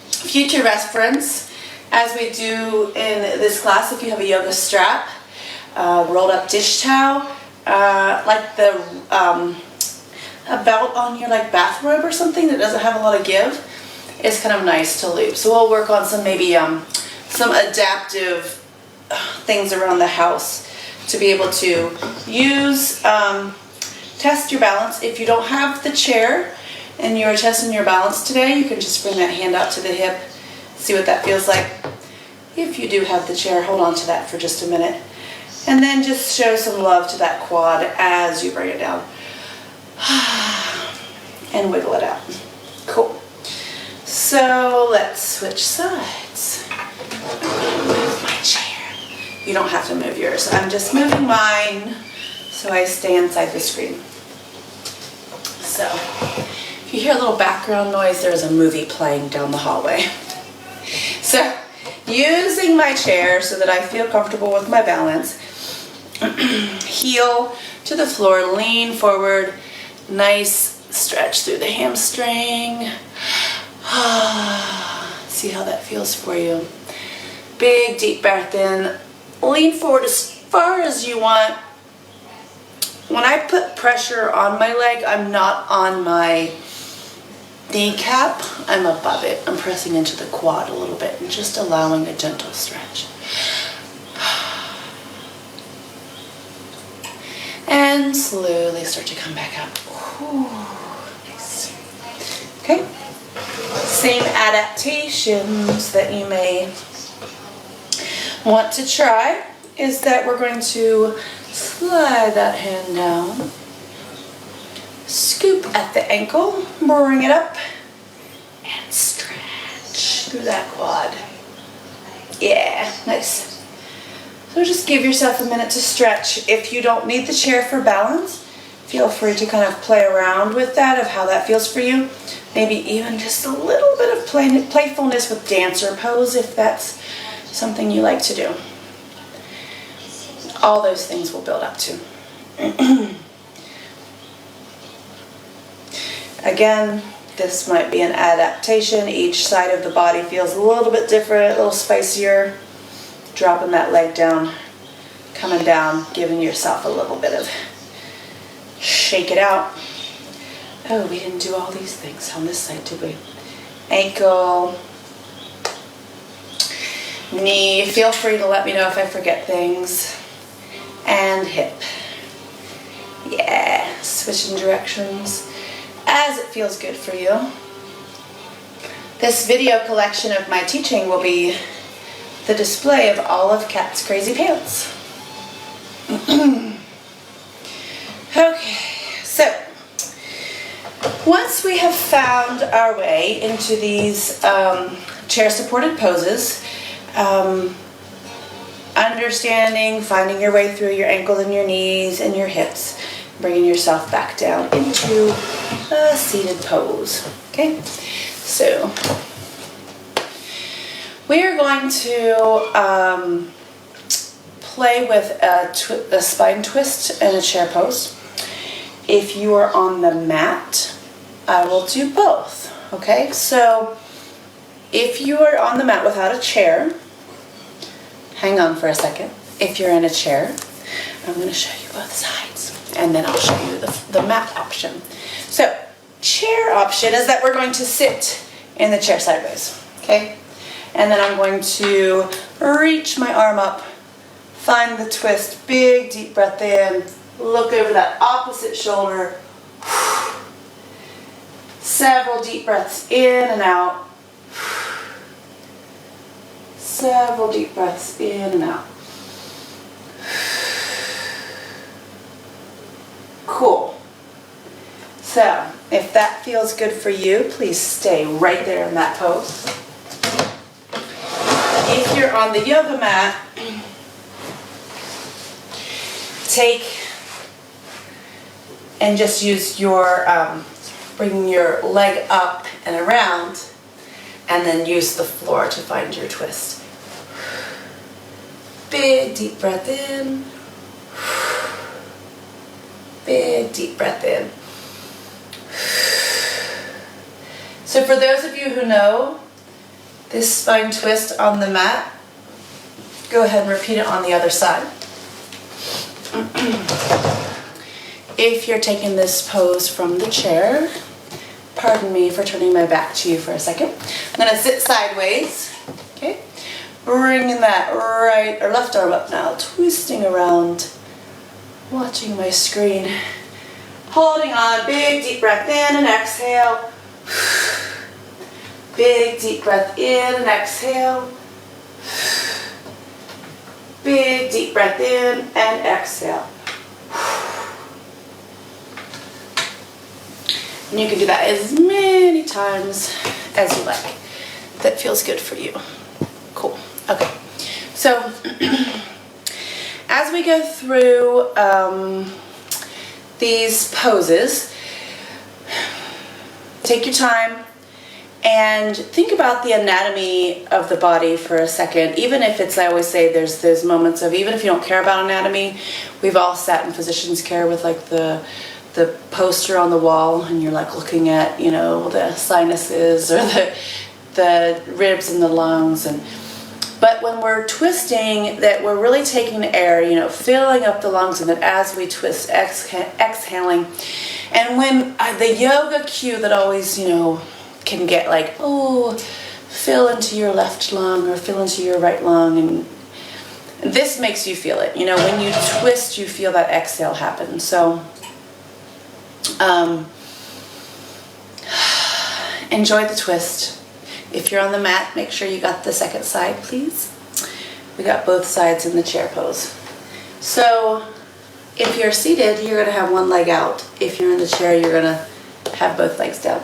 future reference, as we do in this class, if you have a yoga strap, rolled up dish towel, like the a belt on your like bathrobe or something that doesn't have a lot of give, is kind of nice to loop. So we'll work on some maybe some adaptive things around the house to be able to use, test your balance. If you don't have the chair and you're testing your balance today, you can just bring that hand out to the hip, see what that feels like. If you do have the chair, hold on to that for just a minute. And then just show some love to that quad as you bring it down. And wiggle it out. Cool. So let's switch sides. Move my chair. You don't have to move yours. I'm just moving mine so I stay inside the screen. So if you hear a little background noise, there's a movie playing down the hallway. So using my chair so that I feel comfortable with my balance, heel to the floor, lean forward, nice stretch through the hamstring. See how that feels for you. Big deep breath in, lean forward as far as you want, when I put pressure on my leg, I'm not on my kneecap, I'm above it. I'm pressing into the quad a little bit and just allowing a gentle stretch. And slowly start to come back up. Ooh, nice. Okay. Same adaptations that you may want to try is that we're going to slide that hand down, scoop at the ankle, bring it up, and stretch through that quad. Yeah, nice. So just give yourself a minute to stretch. If you don't need the chair for balance, feel free to kind of play around with that, of how that feels for you. Maybe even just a little bit of playfulness with dancer pose if that's something you like to do. All those things will build up to. Again, this might be an adaptation. Each side of the body feels a little bit different, a little spicier. Dropping that leg down, coming down, giving yourself a little bit of shake it out. Oh, we didn't do all these things on this side, did we? Ankle, knee. Feel free to let me know if I forget things. And hip. Yeah, switching directions as it feels good for you. This video collection of my teaching will be the display of all of Kat's crazy pants. Okay, so once we have found our way into these chair-supported poses, understanding, finding your way through your ankles and your knees and your hips, bringing yourself back down into a seated pose. Okay, so we are going to play with a spine twist and a chair pose. If you are on the mat, I will do both. Okay, so if you are on the mat without a chair, hang on for a second. If you're in a chair, I'm going to show you both sides, and then I'll show you the mat option. So, chair option is that we're going to sit in the chair sideways, okay? And then I'm going to reach my arm up, find the twist, big deep breath in, look over that opposite shoulder, several deep breaths in and out, several deep breaths in and out. Cool. So, if that feels good for you, please stay right there in that pose. If you're on the yoga mat, take and just use your, bring your leg up and around, and then use the floor to find your twist. Big deep breath in. Big deep breath in. So for those of you who know this spine twist on the mat, go ahead and repeat it on the other side. If you're taking this pose from the chair, pardon me for turning my back to you for a second. I'm going to sit sideways, okay? Bringing that right or left arm up now, twisting around, watching my screen. Holding on, big deep breath in and exhale. Big deep breath in and exhale. Big deep breath in and exhale. And you can do that as many times as you like. That feels good for you. Cool. Okay. So, as we go through these poses, take your time and think about the anatomy of the body for a second. Even if it's, I always say, there's those moments of, even if you don't care about anatomy, we've all sat in physician's care with like the poster on the wall, and you're like looking at, you know, the sinuses or the ribs and the lungs, and But when we're twisting, that we're really taking air, filling up the lungs, and then as we twist, exhaling. And when the yoga cue that always, can get like, oh, fill into your left lung or fill into your right lung, and this makes you feel it. When you twist, you feel that exhale happen. So enjoy the twist. If you're on the mat, make sure you got the second side, please. We got both sides in the chair pose. So if you're seated, you're gonna have one leg out. If you're in the chair, you're gonna have both legs down.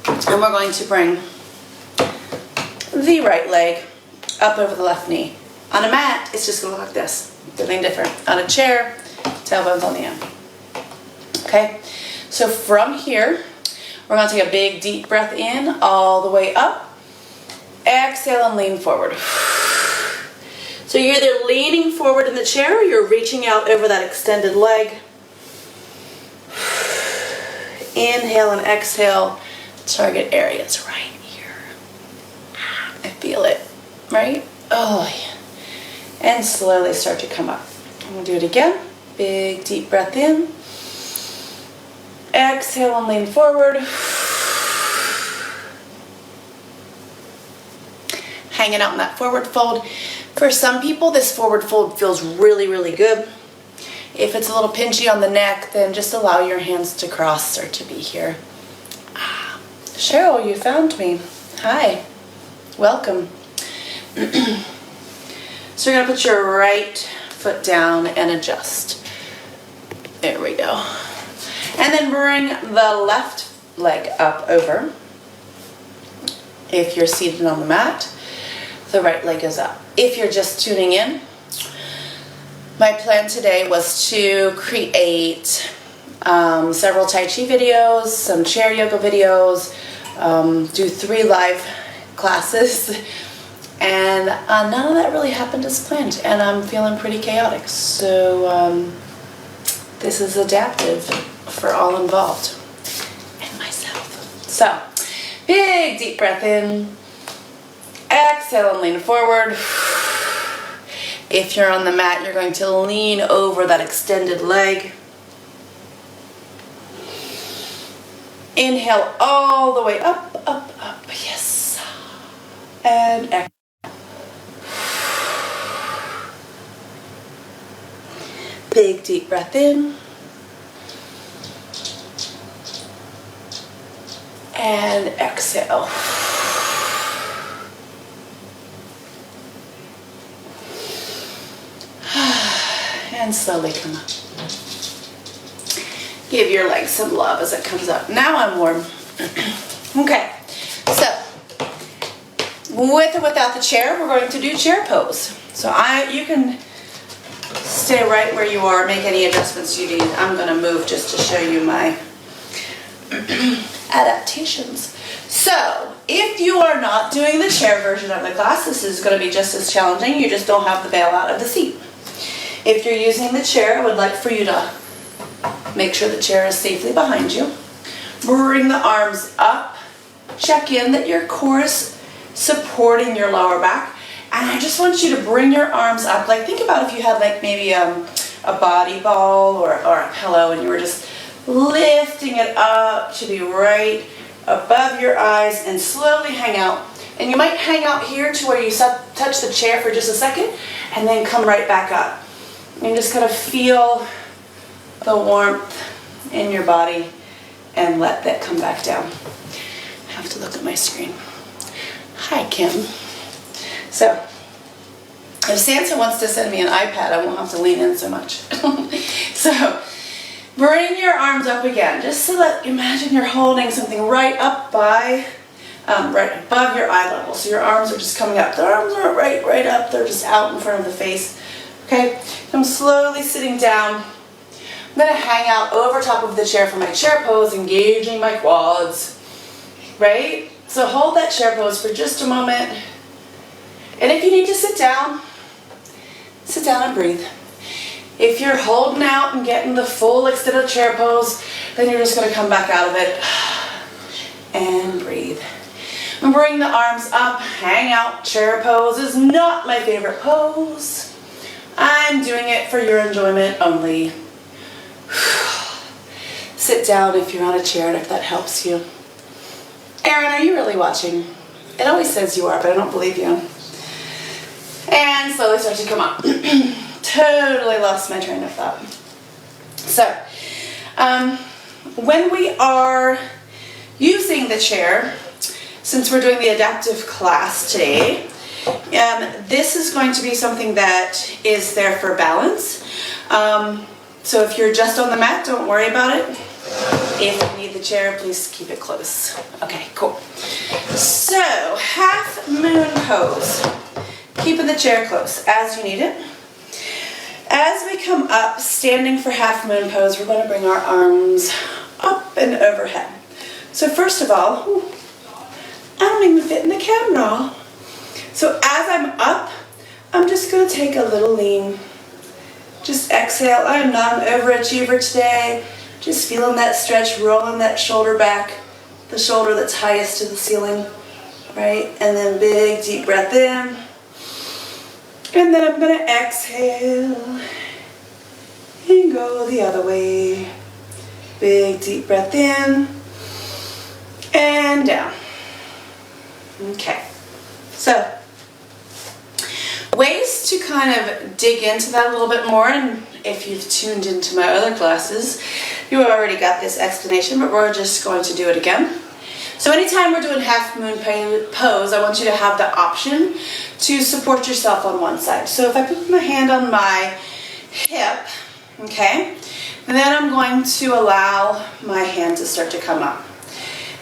And we're going to bring the right leg up over the left knee. On a mat, it's just gonna look like this. Nothing different. On a chair, tailbones on the end. Okay, so from here, we're going to take a big deep breath in all the way up. Exhale and lean forward. So you're either leaning forward in the chair or you're reaching out over that extended leg. Inhale and exhale. Target areas right here. I feel it, right? Oh, yeah. And slowly start to come up. I'm going to do it again. Big deep breath in. Exhale and lean forward. Hanging out in that forward fold. For some people, this forward fold feels really, really good. If it's a little pinchy on the neck, then just allow your hands to cross or to be here. Cheryl, you found me. Hi. Welcome. So you're going to put your right foot down and adjust. There we go. And then bring the left leg up over. If you're seated on the mat, the right leg is up. If you're just tuning in, my plan today was to create several Tai Chi videos, some chair yoga videos, do 3 live classes, and none of that really happened as planned, and I'm feeling pretty chaotic. So this is adaptive for all involved and myself. So big deep breath in, exhale and lean forward. If you're on the mat, you're going to lean over that extended leg. Inhale all the way up, up, up. Yes. And exhale. Big deep breath in. And exhale. And slowly come up. Give your legs some love as it comes up. Now I'm warm. Okay, so with or without the chair, we're going to do chair pose. So you can stay right where you are, make any adjustments you need. I'm going to move just to show you my adaptations. So if you are not doing the chair version of the class, this is going to be just as challenging. You just don't have the bailout of the seat. If you're using the chair, I would like for you to make sure the chair is safely behind you. Bring the arms up. Check in that your core is supporting your lower back. And I just want you to bring your arms up. Like, think about if you had like maybe a body ball or a pillow and you were just lifting it up to be right above your eyes and slowly hang out. And you might hang out here to where you touch the chair for just a second and then come right back up. And just kind of feel the warmth in your body and let that come back down. I have to look at my screen. Hi, Kim. So, if Santa wants to send me an iPad, I won't have to lean in so much. So, bring your arms up again, just so that, imagine you're holding something right up by, right above your eye level. So your arms are just coming up. The arms aren't right up, they're just out in front of the face. Okay, I'm slowly sitting down. I'm going to hang out over top of the chair for my chair pose, engaging my quads, right? So hold that chair pose for just a moment. And if you need to sit down and breathe. If you're holding out and getting the full extended chair pose, then you're just going to come back out of it and breathe. I'm Bring the arms up, hang out. Chair pose is not my favorite pose. I'm doing it for your enjoyment only. Sit down if you're on a chair and if that helps you. Erin, are you really watching? It always says you are, but I don't believe you. And slowly start to come up. Totally lost my train of thought. So, when we are using the chair, since we're doing the adaptive class today, this is going to be something that is there for balance. So if you're just on the mat, don't worry about it. If you need the chair, please keep it close. Okay, cool. So, half moon pose. Keeping the chair close as you need it. As we come up, standing for half moon pose, we're going to bring our arms up and overhead. So first of all, I don't even fit in the camera. So as I'm up, I'm just going to take a little lean. Just exhale. I am not an overachiever today. Just feeling that stretch, rolling that shoulder back, the shoulder that's highest to the ceiling, right? And then big deep breath in. And then I'm going to exhale and go the other way. Big deep breath in and down. Okay, so ways to kind of dig into that a little bit more, and if you've tuned into my other classes, you already got this explanation, but we're just going to do it again. So anytime we're doing half moon pose, I want you to have the option to support yourself on one side. So if I put my hand on my hip, okay, and then I'm going to allow my hand to start to come up.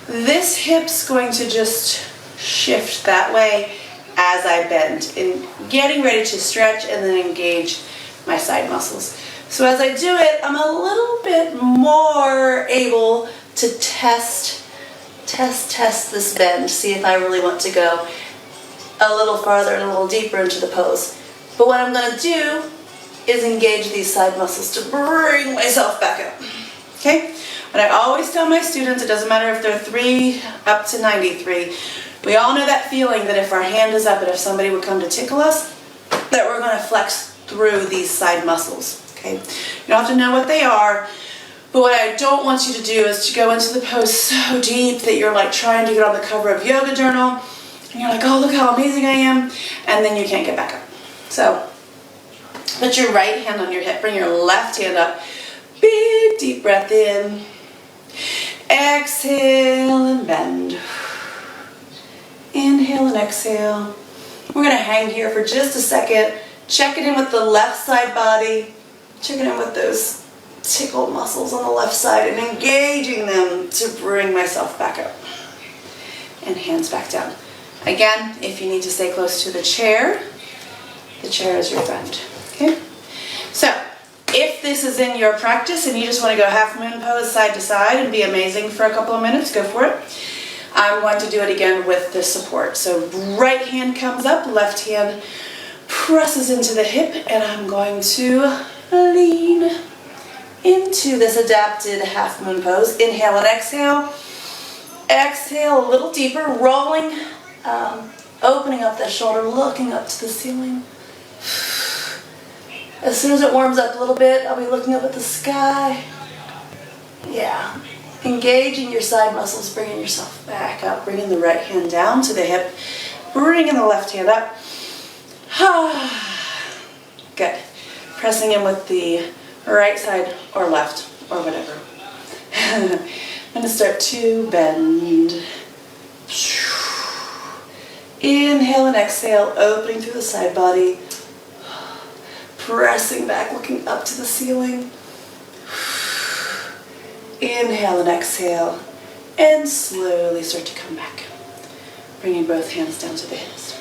This hip's going to just shift that way as I bend, and getting ready to stretch and then engage my side muscles. So as I do it, I'm a little bit more able to test this bend, see if I really want to go a little farther and a little deeper into the pose. But what I'm going to do is engage these side muscles to bring myself back up. Okay? And I always tell my students, it doesn't matter if they're 3 up to 93, we all know that feeling that if our hand is up and if somebody would come to tickle us, that we're going to flex through these side muscles. Okay? You don't have to know what they are, but what I don't want you to do is to go into the pose so deep that you're like trying to get on the cover of Yoga Journal, and you're like, oh, look how amazing I am, and then you can't get back up. So, put your right hand on your hip, bring your left hand up, big deep breath in, exhale and bend, inhale and exhale. We're going to hang here for just a second, check it in with the left side body, check it in with those tickle muscles on the left side and engaging them to bring myself back up. And hands back down. Again, if you need to stay close to the chair is your friend. Okay? So, if this is in your practice and you just want to go half moon pose side to side and be amazing for a couple of minutes, go for it. I'm going to do it again with the support. So right hand comes up, left hand presses into the hip, and I'm going to lean into this adapted half moon pose. Inhale and exhale. Exhale a little deeper, rolling, opening up that shoulder, looking up to the ceiling. As soon as it warms up a little bit, I'll be looking up at the sky. Yeah. Engaging your side muscles, bringing yourself back up, bringing the right hand down to the hip, bringing the left hand up. Good. Pressing in with the right side or left or whatever. I'm going to start to bend. Inhale and exhale, opening through the side body. Pressing back, looking up to the ceiling. Inhale and exhale, and slowly start to come back. Bringing both hands down to the hips.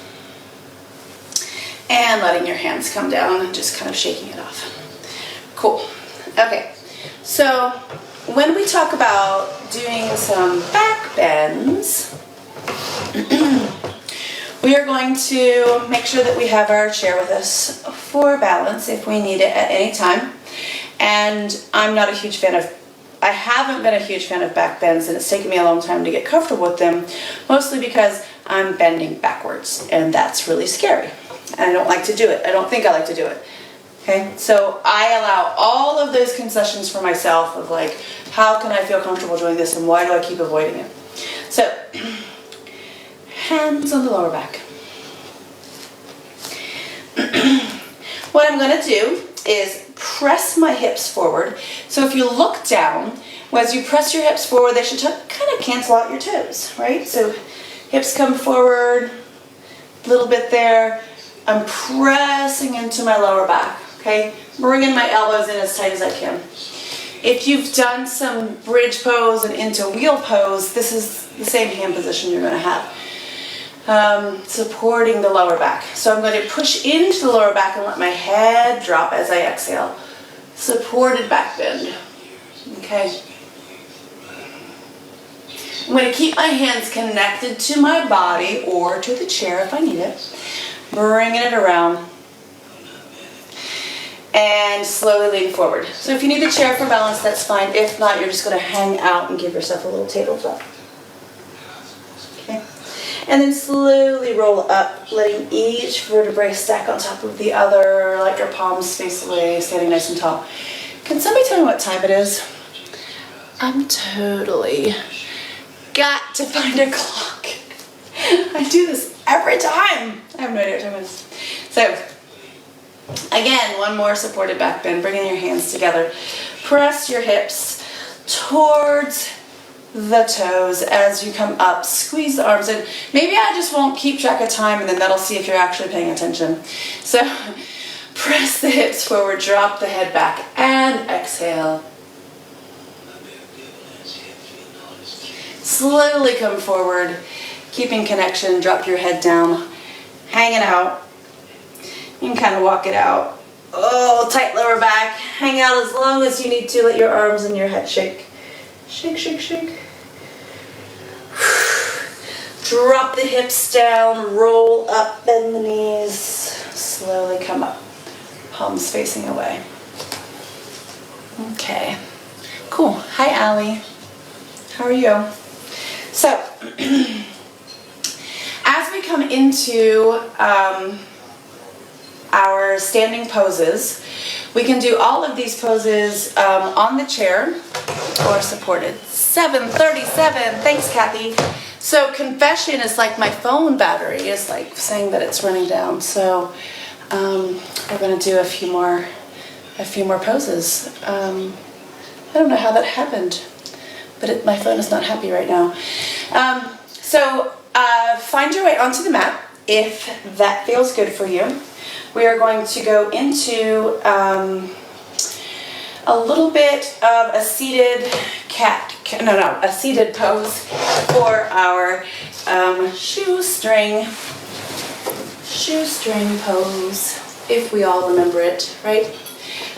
And letting your hands come down and just kind of shaking it off. Cool. Okay, so when we talk about doing some back bends, we are going to make sure that we have our chair with us for balance if we need it at any time. And I'm not a huge fan of I haven't been a huge fan of back bends, and it's taken me a long time to get comfortable with them, mostly because I'm bending backwards, and that's really scary. And I don't like to do it. I don't think I like to do it. Okay, so I allow all of those concessions for myself of like, how can I feel comfortable doing this, and why do I keep avoiding it? So, hands on the lower back. What I'm going to do is press my hips forward. So if you look down, as you press your hips forward, they should kind of cancel out your toes, right? So hips come forward, a little bit there. I'm pressing into my lower back, okay? Bringing my elbows in as tight as I can. If you've done some bridge pose and into wheel pose, this is the same hand position you're going to have. Supporting the lower back. So I'm going to push into the lower back and let my head drop as I exhale. Supported back bend. Okay. I'm going to keep my hands connected to my body or to the chair if I need it. Bringing it around. And slowly lean forward. So if you need the chair for balance, that's fine. If not, you're just going to hang out and give yourself a little tabletop. Okay. And then slowly roll up, letting each vertebrae stack on top of the other, like your palms face away, standing nice and tall. Can somebody tell me what time it is? I'm totally got to find a clock. I do this every time. I have no idea what time it is. So, again, one more supported back bend, bringing your hands together. Press your hips towards the toes as you come up. Squeeze the arms in. Maybe I just won't keep track of time, and then that'll see if you're actually paying attention. So press the hips forward, drop the head back, and exhale. Slowly come forward, keeping connection. Drop your head down, hanging out. You can kind of walk it out. Oh, tight lower back. Hang out as long as you need to. Let your arms and your head shake. Shake, shake, shake. Drop the hips down, roll up, bend the knees. Slowly come up. Palms facing away. Okay. Cool. Hi, Allie. How are you? So, as we come into our standing poses, we can do all of these poses on the chair or supported. 7:37. Thanks, Kathy. So confession is like my phone battery is like saying that it's running down. So we're going to do a few more poses. I don't know how that happened, but my phone is not happy right now. So find your way onto the mat if that feels good for you. We are going to go into a little bit of a seated a seated pose for our shoestring pose, if we all remember it, right?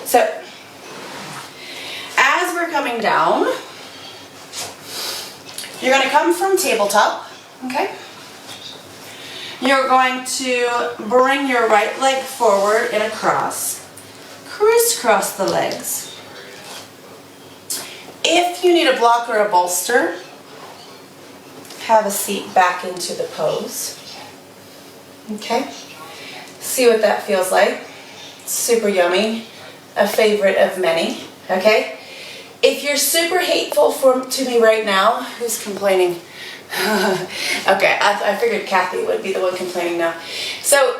So, as we're coming down, you're going to come from tabletop, okay? You're going to bring your right leg forward in a cross, crisscross the legs. If you need a block or a bolster, have a seat back into the pose. Okay? See what that feels like. Super yummy. A favorite of many. Okay? If you're super hateful to me right now, who's complaining? Okay, I figured Kathy would be the one complaining now. So,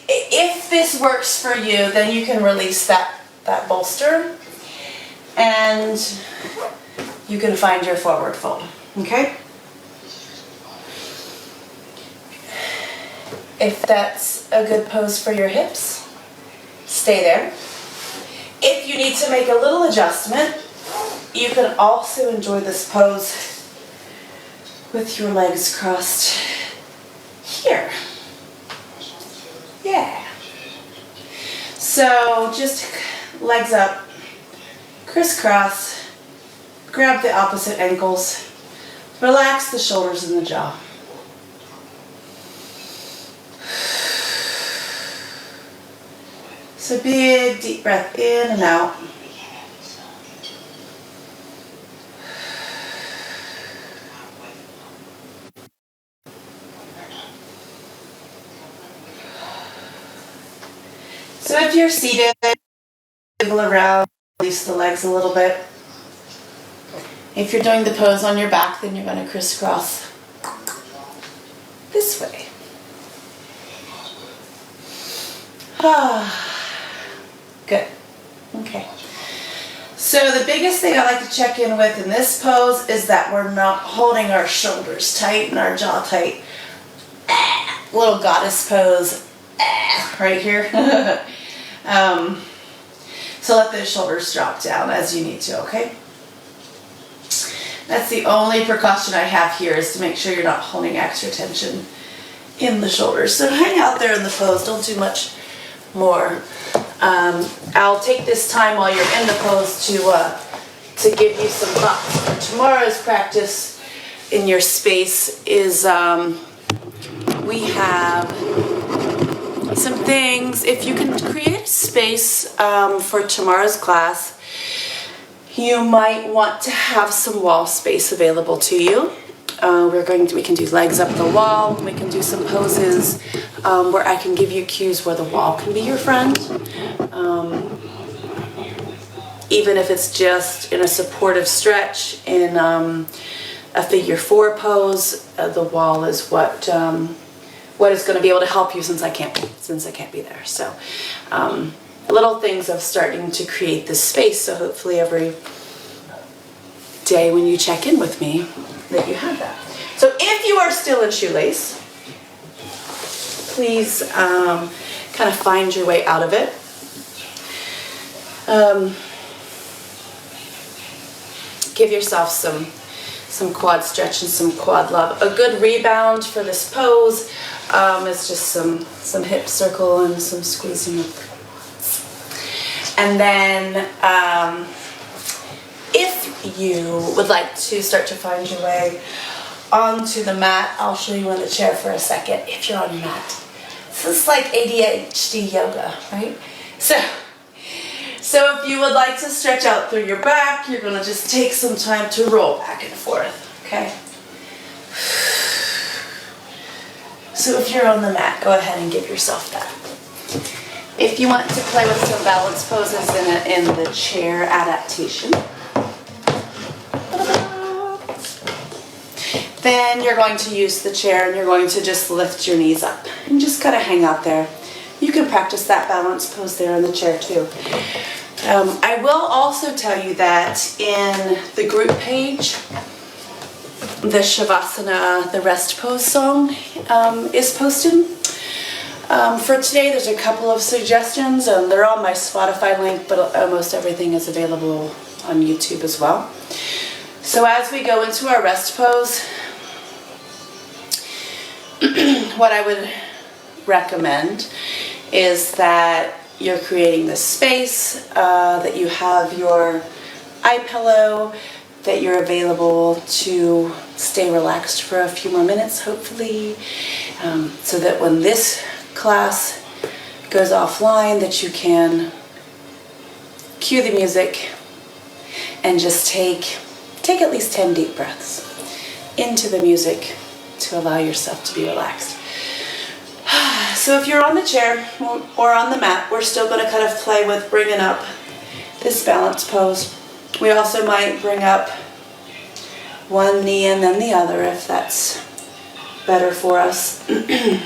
if this works for you, then you can release that bolster and you can find your forward fold. Okay? If that's a good pose for your hips, stay there. If you need to make a little adjustment, you can also enjoy this pose with your legs crossed here. Yeah. So just legs up, crisscross, grab the opposite ankles, relax the shoulders and the jaw. So big deep breath in and out. So if you're seated, wiggle around, release the legs a little bit. If you're doing the pose on your back, then you're going to crisscross this way. Good. Okay. So the biggest thing I like to check in with in this pose is that we're not holding our shoulders tight and our jaw tight. Little goddess pose right here. So let those shoulders drop down as you need to, okay? That's the only precaution I have here, is to make sure you're not holding extra tension in the shoulders. So hang out there in the pose, don't do much more. I'll take this time while you're in the pose to give you some thoughts for tomorrow's practice in your space. Is we have some things. If you can create a space for tomorrow's class, you might want to have some wall space available to you. We can do legs up the wall. We can do some poses where I can give you cues where the wall can be your friend. Even if it's just in a supportive stretch in a figure 4 pose, the wall is what is going to be able to help you since I can't be there. So little things of starting to create this space. So hopefully every day when you check in with me, that you have that. So if you are still in shoelace, please kind of find your way out of it. Give yourself some quad stretch and some quad love. A good rebound for this pose is just some hip circle and some squeezing of the quads. And then if you would like to start to find your way onto the mat, I'll show you on the chair for a second if you're on your mat. This is like ADHD yoga, right? So if you would like to stretch out through your back, you're going to just take some time to roll back and forth, okay? So if you're on the mat, go ahead and give yourself that. If you want to play with some balance poses in the chair adaptation, then you're going to use the chair and you're going to just lift your knees up and just kind of hang out there. You can practice that balance pose there in the chair too. I will also tell you that in the group page, the Shavasana, the rest pose song is posted. For today, there's a couple of suggestions, and they're on my Spotify link, but almost everything is available on YouTube as well. So as we go into our rest pose, what I would recommend is that you're creating this space, that you have your eye pillow, that you're available to stay relaxed for a few more minutes, hopefully, so that when this class goes offline, that you can cue the music and just take at least 10 deep breaths into the music to allow yourself to be relaxed. So if you're on the chair or on the mat, we're still going to kind of play with bringing up this balance pose. We also might bring up one knee and then the other if that's better for us. And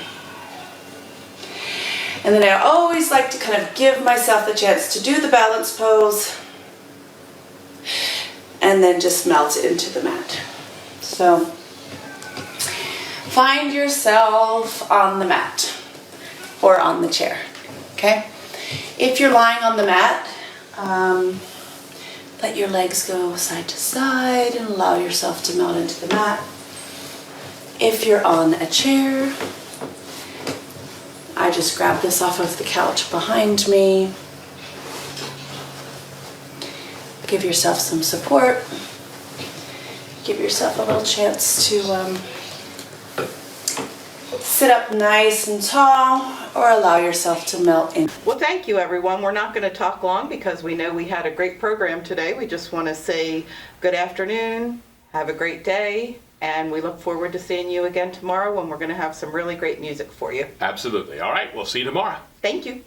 then I always like to kind of give myself the chance to do the balance pose and then just melt into the mat. So find yourself on the mat or on the chair, okay? If you're lying on the mat, let your legs go side to side and allow yourself to melt into the mat. If you're on a chair, I just grab this off of the couch behind me. Give yourself some support. Give yourself a little chance to sit up nice and tall or allow yourself to melt in. Well, thank you, everyone. We're not going to talk long because we know we had a great program today. We just want to say good afternoon, have a great day, and we look forward to seeing you again tomorrow when we're going to have some really great music for you. Absolutely. All right, we'll see you tomorrow. Thank you.